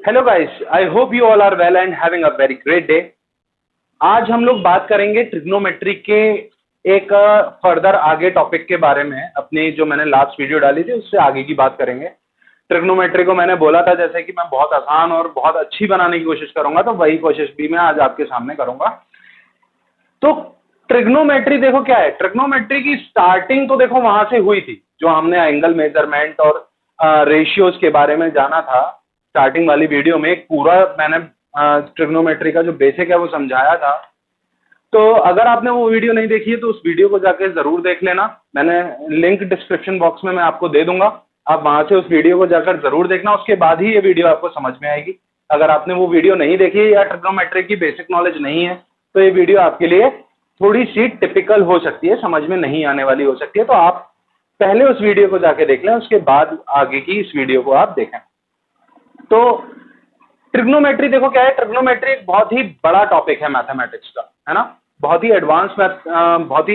Hello guys, I hope you all are well and having a very great day. आज हम लोग बात करेंगे ट्रिग्नोमेट्री के एक फर्दर आगे टॉपिक के बारे में। अपनी जो मैंने लास्ट वीडियो डाली थी उससे आगे की बात करेंगे। ट्रिग्नोमेट्री को मैंने बोला था जैसे कि मैं बहुत आसान और बहुत अच्छी बनाने की कोशिश करूंगा, तो वही कोशिश भी मैं आज आपके सामने करूंगा। तो ट्रिग्नोमेट्री देखो क्या है। ट्रिग्नोमेट्री की स्टार्टिंग तो देखो वहां से हुई थी, जो हमने एंगल मेजरमेंट और रेशियोज के बारे में जाना था। स्टार्टिंग वाली वीडियो में एक पूरा मैंने ट्रिग्नोमेट्री का जो बेसिक है वो समझाया था। तो अगर आपने वो वीडियो नहीं देखी है तो उस वीडियो को जाके जरूर देख लेना। मैंने लिंक डिस्क्रिप्शन बॉक्स में मैं आपको दे दूंगा, आप वहां से उस वीडियो को जाकर जरूर देखना। उसके बाद ही ये वीडियो आपको समझ में आएगी। अगर आपने वो वीडियो नहीं देखी है या ट्रिग्नोमेट्री की बेसिक नॉलेज नहीं है तो ये वीडियो आपके लिए थोड़ी सी टिपिकल हो सकती है, समझ में नहीं आने वाली हो सकती है। तो आप पहले उस वीडियो को जाके देख लें, उसके बाद आगे की इस वीडियो को आप देखें। तो ट्रिग्नोमेट्री देखो क्या है। ट्रिग्नोमेट्री एक बहुत ही बड़ा टॉपिक है मैथमेटिक्स का, है ना। बहुत ही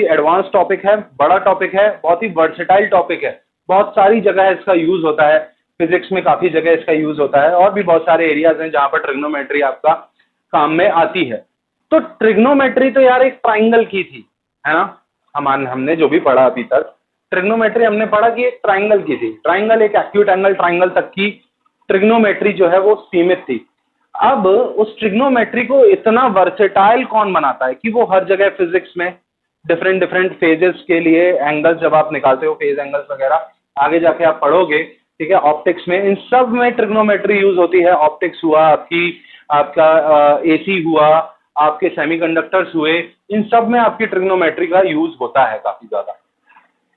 एडवांस टॉपिक है, बड़ा टॉपिक है, बहुत ही वर्सेटाइल टॉपिक है। बहुत सारी जगह इसका यूज होता है। फिजिक्स में काफी जगह इसका यूज होता है और भी बहुत सारे एरियाज हैं जहां पर ट्रिग्नोमेट्री आपका काम में आती है। तो ट्रिग्नोमेट्री तो यार एक ट्राइंगल की थी, है ना। हमने जो भी पढ़ा अभी तक ट्रिग्नोमेट्री हमने पढ़ा कि एक ट्राइंगल की थी। ट्राइंगल, एक एक्यूट एंगल ट्राइंगल तक की ट्रिग्नोमेट्री जो है वो सीमित थी। अब उस ट्रिग्नोमेट्री को इतना वर्सेटाइल कौन बनाता है कि वो हर जगह फिजिक्स में डिफरेंट डिफरेंट फेजेस के लिए एंगल्स जब आप निकालते हो, फेज एंगल्स वगैरह आगे जाके आप पढ़ोगे, ठीक है। ऑप्टिक्स में इन सब में ट्रिग्नोमेट्री यूज होती है। ऑप्टिक्स हुआ आपका एसी हुआ, आपके सेमीकंडक्टर्स हुए, इन सब में आपकी ट्रिग्नोमेट्री का यूज होता है काफी ज्यादा।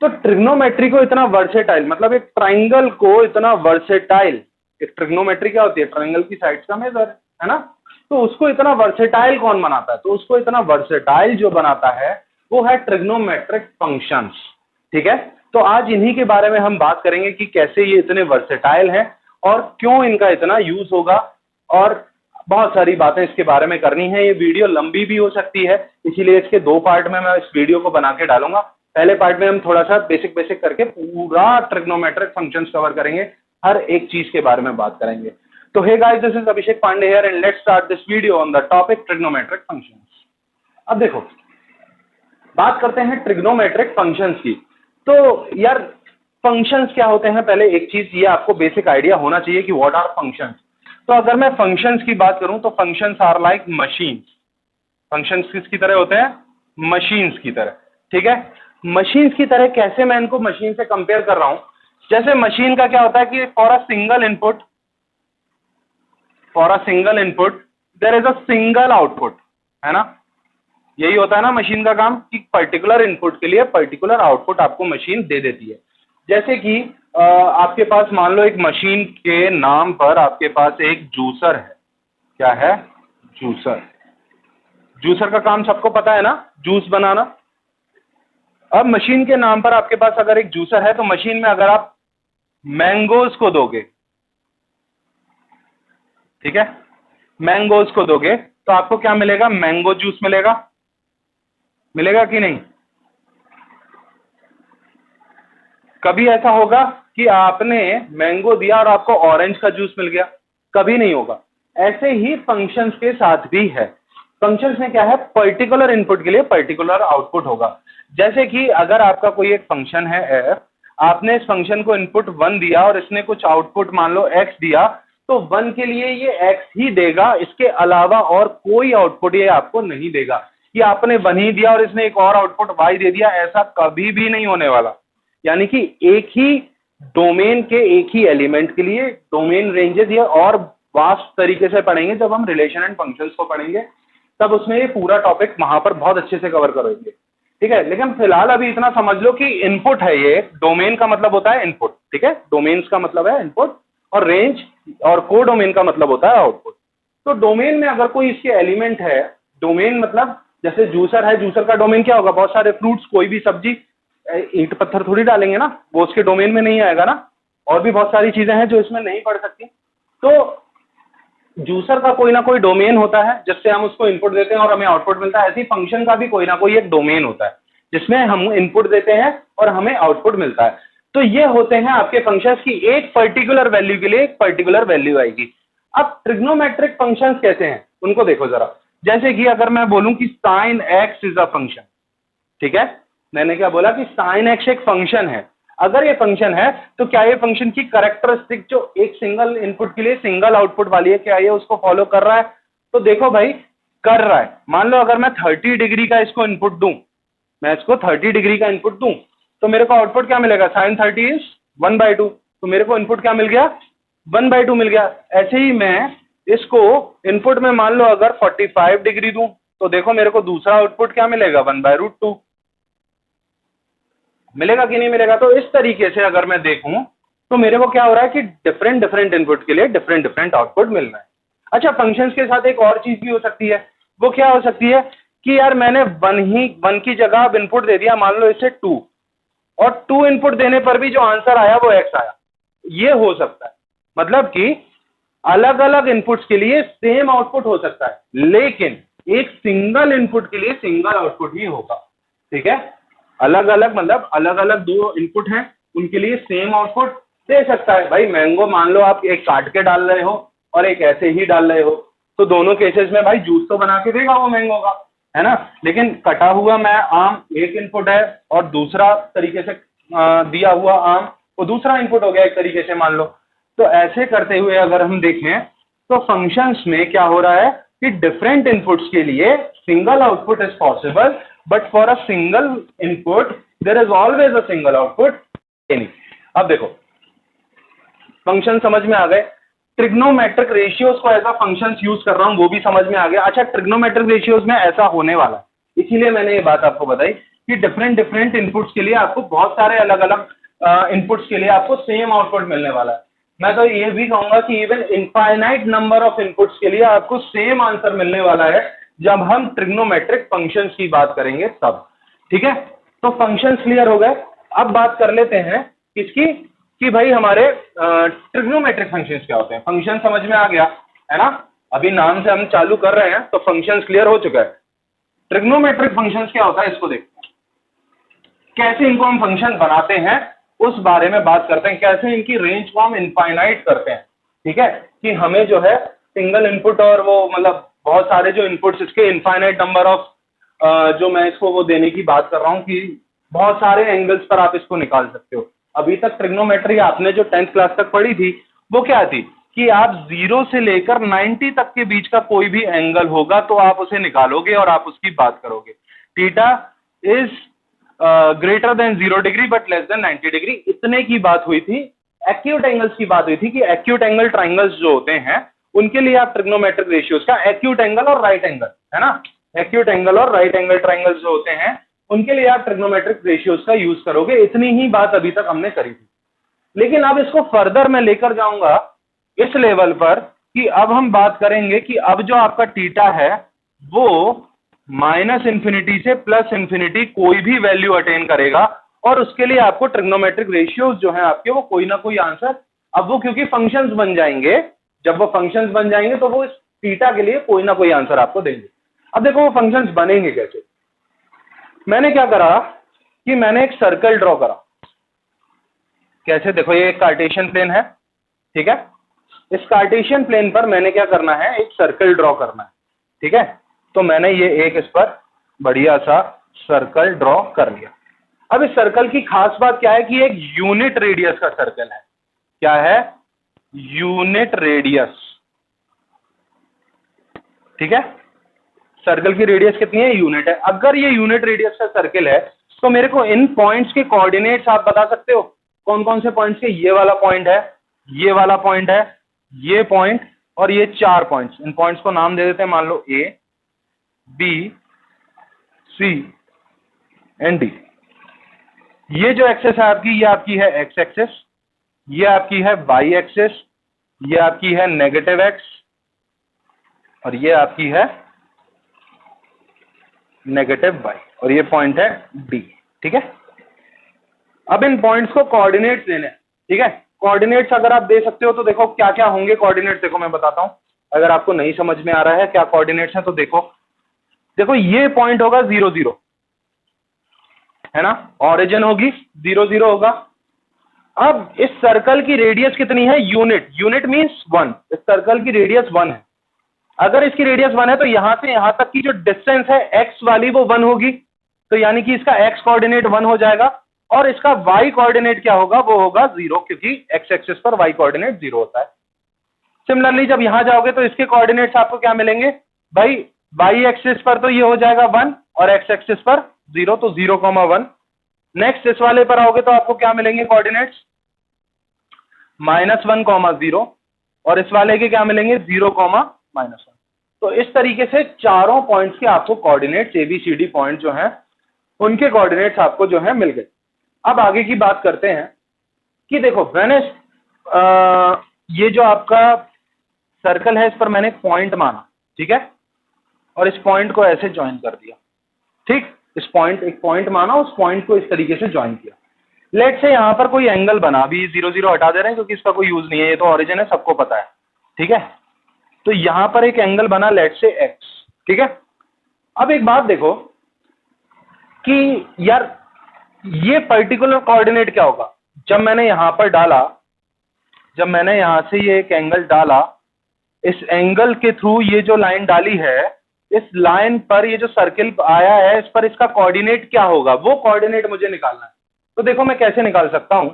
तो ट्रिग्नोमेट्री को इतना वर्सेटाइल, मतलब एक ट्राइंगल को इतना वर्सेटाइल, एक ट्रिग्नोमेट्री क्या होती है, ट्राइंगल की साइड्स का मेजर, है ना। तो उसको इतना वर्सेटाइल कौन बनाता है? तो उसको इतना वर्सेटाइल जो बनाता है वो है ट्रिग्नोमेट्रिक फंक्शंस, ठीक है। तो आज इन्हीं के बारे में हम बात करेंगे कि कैसे ये इतने वर्सेटाइल हैं और क्यों इनका इतना यूज होगा, और बहुत सारी बातें इसके बारे में करनी है। ये वीडियो लंबी भी हो सकती है, इसीलिए इसके दो पार्ट में मैं इस वीडियो को बना के डालूंगा। पहले पार्ट में हम थोड़ा सा बेसिक बेसिक करके पूरा ट्रिग्नोमेट्रिक फंक्शंस कवर करेंगे, हर एक चीज के बारे में बात करेंगे। तो hey guys, this is Abhishek Pandey here and let's start this video on the topic trigonometric functions. अब देखो, बात करते हैं ट्रिग्नोमेट्रिक फंक्शंस की। तो यार फंक्शंस क्या होते हैं, पहले एक चीज ये आपको बेसिक आइडिया होना चाहिए कि व्हाट आर फंक्शंस। तो अगर मैं फंक्शंस की बात करूं तो फंक्शंस आर लाइक मशीन। फंक्शंस किसकी तरह होते हैं? मशीन्स की तरह, ठीक है। मशीन्स की तरह कैसे मैं इनको मशीन से कंपेयर कर रहा हूं? जैसे मशीन का क्या होता है कि for a single input there is a single output, है ना। यही होता है ना मशीन का काम, कि पर्टिकुलर इनपुट के लिए पर्टिकुलर आउटपुट आपको मशीन दे देती है। जैसे कि आपके पास मान लो एक मशीन के नाम पर आपके पास एक जूसर है। क्या है? जूसर। जूसर का काम सबको पता है ना, जूस बनाना। अब मशीन के नाम पर आपके पास अगर एक जूसर है तो मशीन में अगर आप मैंगोज को दोगे, ठीक है, मैंगोज को दोगे तो आपको क्या मिलेगा? मैंगो जूस मिलेगा। मिलेगा कि नहीं? कभी ऐसा होगा कि आपने मैंगो दिया और आपको ऑरेंज का जूस मिल गया? कभी नहीं होगा। ऐसे ही फंक्शंस के साथ भी है। फंक्शंस में क्या है? पर्टिकुलर इनपुट के लिए पर्टिकुलर आउटपुट होगा। जैसे कि अगर आपका कोई एक फंक्शन है एफ, आपने इस फंक्शन को इनपुट 1 दिया और इसने कुछ आउटपुट मान लो x दिया, तो 1 के लिए ये x ही देगा, इसके अलावा और कोई आउटपुट ये आपको नहीं देगा। कि आपने 1 ही दिया और इसने एक और आउटपुट y दे दिया, ऐसा कभी भी नहीं होने वाला। यानी कि एक ही डोमेन के एक ही एलिमेंट के लिए डोमेन रेंजेस ये और वास्ट तरीके से पढ़ेंगे जब हम रिलेशन एंड फंक्शंस को पढ़ेंगे, तब उसमें ये पूरा टॉपिक वहां पर बहुत अच्छे से कवर करेंगे, ठीक है। लेकिन फिलहाल अभी इतना समझ लो कि इनपुट है ये, डोमेन का मतलब होता है इनपुट, ठीक है। डोमेन्स का मतलब है इनपुट और रेंज, और को डोमेन का मतलब होता है आउटपुट। तो डोमेन में अगर कोई इसके एलिमेंट है, डोमेन मतलब जैसे जूसर है, जूसर का डोमेन क्या होगा? बहुत सारे फ्रूट्स, कोई भी सब्जी, ईंट पत्थर थोड़ी डालेंगे ना, वो उसके डोमेन में नहीं आएगा ना। और भी बहुत सारी चीजें हैं जो इसमें नहीं पढ़ सकती। तो जूसर का कोई ना कोई डोमेन होता है जिससे हम उसको इनपुट देते हैं और हमें आउटपुट मिलता है। ऐसे ही फंक्शन का भी कोई ना कोई एक डोमेन होता है जिसमें हम इनपुट देते हैं और हमें आउटपुट मिलता है। तो ये होते हैं आपके फंक्शंस की एक पर्टिकुलर वैल्यू के लिए एक पर्टिकुलर वैल्यू आएगी। अब ट्रिग्नोमेट्रिक फंक्शंस कैसे हैं उनको देखो जरा। जैसे कि अगर मैं बोलूं कि sine x is a function, ठीक है, मैंने क्या बोला कि साइन एक्स एक फंक्शन है। अगर ये फंक्शन है तो क्या ये फंक्शन की कैरेक्टरिस्टिक जो एक सिंगल इनपुट के लिए सिंगल आउटपुट वाली है, क्या ये उसको फॉलो कर रहा है? तो देखो भाई कर रहा है। मान लो अगर मैं 30 डिग्री का इसको इनपुट दूं, मैं इसको 30 डिग्री का इनपुट दूं तो मेरे को आउटपुट क्या मिलेगा? Sine 30 is 1/2। तो मेरे को इनपुट क्या मिल गया? 1/2 मिल गया। ऐसे ही मैं इसको इनपुट में मान लो अगर 45 डिग्री दूं तो देखो मेरे को दूसरा आउटपुट क्या मिलेगा? 1/√2 मिलेगा कि नहीं मिलेगा? तो इस तरीके से अगर मैं देखूं तो मेरे को क्या हो रहा है कि डिफरेंट डिफरेंट इनपुट के लिए डिफरेंट डिफरेंट आउटपुट मिल रहा है। अच्छा, फंक्शंस के साथ एक और चीज भी हो सकती है। वो क्या हो सकती है कि यार मैंने 1 की जगह अब इनपुट दे दिया, मान लो इसे 2, और 2 इनपुट देने पर भी जो आंसर आया वो x आया। ये हो सकता है, मतलब कि अलग अलग इनपुट्स के लिए सेम आउटपुट हो सकता है, लेकिन एक सिंगल इनपुट के लिए सिंगल आउटपुट ही होगा। ठीक है, अलग अलग मतलब अलग अलग 2 इनपुट हैं, उनके लिए सेम आउटपुट दे सकता है। भाई मैंगो मान लो आप एक काट के डाल रहे हो और एक ऐसे ही डाल रहे हो, तो दोनों केसेस में भाई जूस तो बना के देगा वो मैंगो का, है ना। लेकिन कटा हुआ मैं आम एक इनपुट है और दूसरा तरीके से दिया हुआ आम वो दूसरा इनपुट हो गया एक तरीके से, मान लो। तो ऐसे करते हुए अगर हम देखें तो फंक्शंस में क्या हो रहा है कि डिफरेंट इनपुट्स के लिए single output is possible, but for a single input there is always a single output any. अब देखो फंक्शन समझ में आ गए, ट्रिग्नोमेट्रिक रेशियोज को एज अ फंक्शंस यूज कर रहा हूं वो भी समझ में आ गया। अच्छा, ट्रिग्नोमेट्रिक रेशियोज में ऐसा होने वाला है, इसीलिए मैंने ये बात आपको बताई कि डिफरेंट डिफरेंट इनपुट्स के लिए आपको बहुत सारे अलग अलग इनपुट्स के लिए आपको सेम आउटपुट मिलने वाला है। मैं तो ये भी कहूंगा कि even infinite number of inputs के लिए आपको सेम आंसर मिलने वाला है जब हम ट्रिग्नोमेट्रिक फंक्शंस की बात करेंगे तब। ठीक है, तो फंक्शंस क्लियर हो गए। अब बात कर लेते हैं किसकी, कि भाई हमारे ट्रिग्नोमेट्रिक फंक्शंस क्या होते हैं। फंक्शन समझ में आ गया है ना, अभी नाम से हम चालू कर रहे हैं तो फंक्शंस क्लियर हो चुका है। ट्रिग्नोमेट्रिक फंक्शंस क्या होता है इसको देखते हैं, कैसे इनको हम फंक्शन बनाते हैं उस बारे में बात करते हैं, कैसे इनकी रेंज को हम इनफाइनाइट करते हैं। ठीक है, कि हमें जो है सिंगल इनपुट और वो मतलब बहुत सारे जो इनपुट्स इसके इनफाइनाइट नंबर ऑफ जो मैं इसको वो देने की बात कर रहा हूँ कि बहुत सारे एंगल्स पर आप इसको निकाल सकते हो। अभी तक ट्रिग्नोमेट्री आपने जो 10th क्लास तक पढ़ी थी वो क्या थी कि आप 0 से लेकर 90 तक के बीच का कोई भी एंगल होगा तो आप उसे निकालोगे और आप उसकी बात करोगे। Theta is greater than 0 degree but less than 90 degree, इतने की बात हुई थी। एक्यूट एंगल्स की बात हुई थी कि एक्यूट एंगल ट्राइंगल्स जो होते हैं उनके लिए आप ट्रिग्नोमेट्रिक रेशियोज का एक्यूट एंगल और राइट एंगल, है ना, एक्यूट एंगल और राइट एंगल ट्राइंगल्स जो होते हैं उनके लिए आप ट्रिग्नोमेट्रिक रेशियोज का यूज करोगे। इतनी ही बात अभी तक हमने करी थी, लेकिन अब इसको फर्दर मैं लेकर जाऊंगा इस लेवल पर कि अब हम बात करेंगे कि अब जो आपका थीटा है वो -इंफिनिटी से +इंफिनिटी कोई भी वैल्यू अटेन करेगा और उसके लिए आपको ट्रिग्नोमेट्रिक रेशियोज जो है आपके वो कोई ना कोई आंसर, अब वो क्योंकि फंक्शंस बन जाएंगे, जब वो फंक्शंस बन जाएंगे तो वो इस थीटा के लिए कोई ना कोई आंसर आपको देंगे। अब देखो वो फंक्शंस बनेंगे कैसे। मैंने क्या करा कि मैंने एक सर्कल ड्रॉ करा। कैसे? देखो ये एक कार्टेशियन प्लेन है, ठीक है, इस कार्टेशियन प्लेन पर मैंने क्या करना है, एक सर्कल ड्रॉ करना है। ठीक है, तो मैंने ये एक इस पर बढ़िया सा सर्कल ड्रॉ कर लिया। अब इस सर्कल की खास बात क्या है कि एक यूनिट रेडियस का सर्कल है। क्या है? Unit radius. ठीक है, सर्कल की रेडियस कितनी है? यूनिट है। अगर ये यूनिट रेडियस का सर्कल है तो मेरे को इन पॉइंट्स के कोऑर्डिनेट्स आप बता सकते हो कौन कौन से पॉइंट्स के? ये वाला पॉइंट है, ये वाला पॉइंट है, ये पॉइंट और ये 4 पॉइंट्स। इन पॉइंट्स को नाम दे देते हैं, मान लो A, B, C and D। ये जो एक्सेस है आपकी, ये आपकी है एक्स एक्सेस, ये आपकी है वाई एक्सेस, ये आपकी है नेगेटिव एक्स और ये आपकी है नेगेटिव वाई, और ये पॉइंट है डी। ठीक है, अब इन पॉइंट्स को कोऑर्डिनेट्स देने हैं। ठीक है, कोऑर्डिनेट्स अगर आप दे सकते हो तो देखो क्या क्या होंगे कोऑर्डिनेट्स। देखो मैं बताता हूं, अगर आपको नहीं समझ में आ रहा है क्या कोऑर्डिनेट्स हैं तो देखो ये पॉइंट होगा 0 0, है ना, ऑरिजिन होगी 0 0 होगा। अब इस सर्कल की रेडियस कितनी है? Unit, unit means 1। इस सर्कल की रेडियस 1 है। अगर इसकी रेडियस 1 है तो यहां से यहां तक की जो डिस्टेंस है x वाली वो 1 होगी, तो यानी कि इसका x कोऑर्डिनेट 1 हो जाएगा और इसका y कोऑर्डिनेट क्या होगा? वो होगा 0, क्योंकि x एक्सिस पर y कोऑर्डिनेट 0 होता है। सिमिलरली जब यहां जाओगे तो इसके कोऑर्डिनेट्स आपको क्या मिलेंगे भाई? y एक्सिस पर तो ये हो जाएगा 1 और x एक्सिस पर 0, तो 0,1। नेक्स्ट इस वाले पर आओगे तो आपको क्या मिलेंगे कोऑर्डिनेट्स? -1,0 और इस वाले के क्या मिलेंगे? 0,-1। तो इस तरीके से चारों पॉइंट्स के आपको कोऑर्डिनेट्स ABCD पॉइंट जो हैं उनके कोऑर्डिनेट्स आपको जो है मिल गए। अब आगे की बात करते हैं कि देखो मैंने ये जो आपका सर्कल है इस पर मैंने एक पॉइंट माना, ठीक है, और इस पॉइंट को ऐसे ज्वाइन कर दिया, ठीक, इस पॉइंट, एक पॉइंट माना, उस पॉइंट को इस तरीके से ज्वाइन किया। लेट से यहां पर कोई एंगल बना, अभी 0 0 हटा दे रहे हैं क्योंकि इसका कोई यूज नहीं है, ये तो ओरिजिन है, सबको पता है, ठीक है। तो यहां पर एक एंगल बना लेट से x, ठीक है। अब एक बात देखो कि यार ये पर्टिकुलर कोऑर्डिनेट क्या होगा? जब मैंने यहां पर डाला, जब मैंने यहां से ये एक एंगल डाला, इस एंगल के थ्रू ये जो लाइन डाली है, इस लाइन पर ये जो सर्किल आया है इस पर इसका कोऑर्डिनेट क्या होगा? वो कोऑर्डिनेट मुझे निकालना है। तो देखो मैं कैसे निकाल सकता हूं।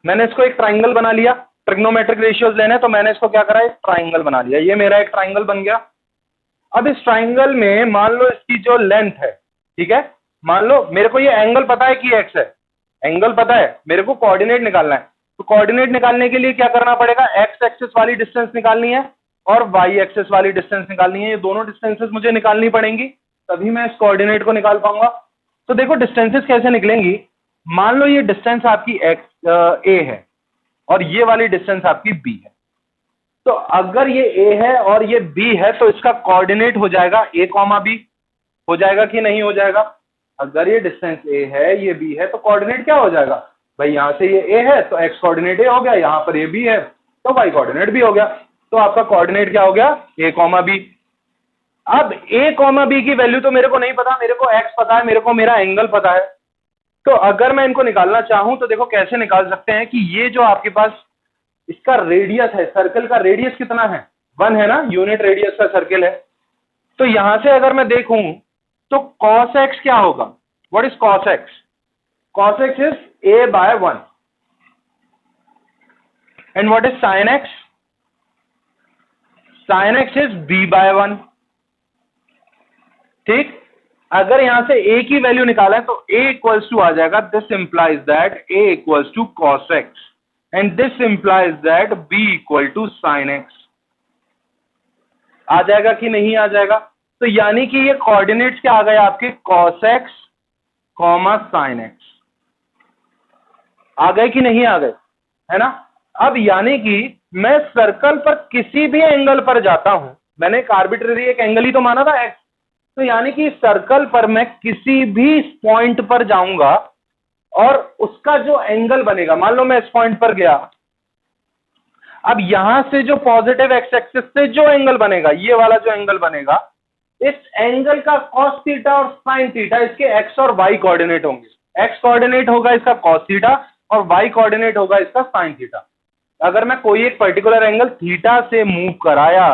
मैंने इसको एक ट्राइंगल बना लिया, ट्रिग्नोमेट्रिक रेशियोज लेने, तो मैंने इसको क्या करा? एक ट्राइंगल बना लिया। ये मेरा एक ट्राइंगल बन गया। अब इस ट्राइंगल में मान लो इसकी जो लेंथ है, ठीक है, मान लो मेरे को ये एंगल पता है कि x है, एंगल पता है, मेरे को कोऑर्डिनेट निकालना है। तो कोऑर्डिनेट निकालने के लिए क्या करना पड़ेगा? x एक्सिस वाली डिस्टेंस निकालनी है और y एक्सिस वाली डिस्टेंस निकालनी है। ये दोनों डिस्टेंसेस मुझे निकालनी पड़ेंगी, तभी मैं इस कोऑर्डिनेट को निकाल पाऊंगा। तो देखो डिस्टेंसेस कैसे निकलेंगी। मान लो ये डिस्टेंस आपकी a है और ये वाली डिस्टेंस आपकी b है। तो अगर ये a है और ये b है तो इसका कोऑर्डिनेट हो जाएगा a, b, हो जाएगा कि नहीं हो जाएगा? अगर ये डिस्टेंस a है, ये b है, तो कोऑर्डिनेट क्या हो जाएगा भाई? यहां से ये a है तो x कोऑर्डिनेट a हो गया, यहां पर ये b है तो y कोऑर्डिनेट b हो गया। तो आपका कोऑर्डिनेट क्या हो गया? a, b। अब a, b की वैल्यू तो मेरे को नहीं पता, मेरे को x पता है, मेरे को मेरा एंगल पता है। तो अगर मैं इनको निकालना चाहूं तो देखो कैसे निकाल सकते हैं कि ये जो आपके पास इसका रेडियस है, सर्कल का रेडियस कितना है? 1 है ना, यूनिट रेडियस का सर्कल है। तो यहां से अगर मैं देखूं तो cos x क्या होगा? What is cos x? cos x is a/1 and what is sin x? sin x is b/1, ठीक। अगर यहां से a की वैल्यू निकाला है तो a इक्वल्स टू आ जाएगा, this implies that a equals to cos x and this implies that b equal to sin x। आ जाएगा कि नहीं आ जाएगा? तो यानी कि ये कोऑर्डिनेट्स क्या आ गए आपके? cos x, sin x आ गए कि नहीं आ गए, है ना। अब यानी कि मैं सर्कल पर किसी भी एंगल पर जाता हूं, मैंने एक आर्बिट्रेरी एक एंगल ही तो माना था x, तो यानी कि सर्कल पर मैं किसी भी पॉइंट पर जाऊंगा और उसका जो एंगल बनेगा, मान लो मैं इस पॉइंट पर गया, अब यहां से जो पॉजिटिव एक्स एक्सिस से जो एंगल बनेगा, ये वाला जो एंगल बनेगा, इस एंगल का cos थीटा और sin थीटा इसके x और y कोऑर्डिनेट होंगे। x कोऑर्डिनेट होगा इसका cos थीटा और y कोऑर्डिनेट होगा इसका sin थीटा। अगर मैं कोई एक पर्टिकुलर एंगल थीटा से मूव कराया,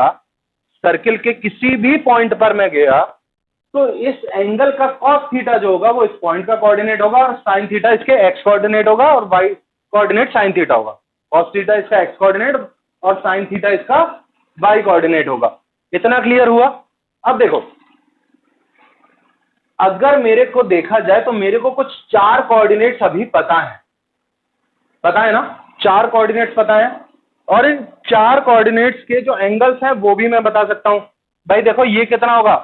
सर्किल के किसी भी पॉइंट पर मैं गया, तो इस एंगल का cos थीटा जो होगा वो इस पॉइंट का कोऑर्डिनेट होगा और sin थीटा इसके x कोऑर्डिनेट होगा और y कोऑर्डिनेट sin थीटा होगा। cos थीटा इसका x कोऑर्डिनेट और sin थीटा इसका y कोऑर्डिनेट होगा। इतना क्लियर हुआ? अब देखो, अगर मेरे को देखा जाए तो मेरे को कुछ 4 कोऑर्डिनेट्स अभी पता है ना, 4 कोऑर्डिनेट्स पता है और इन 4 कोऑर्डिनेट्स के जो एंगल्स हैं वो भी मैं बता सकता हूं। भाई देखो ये कितना होगा?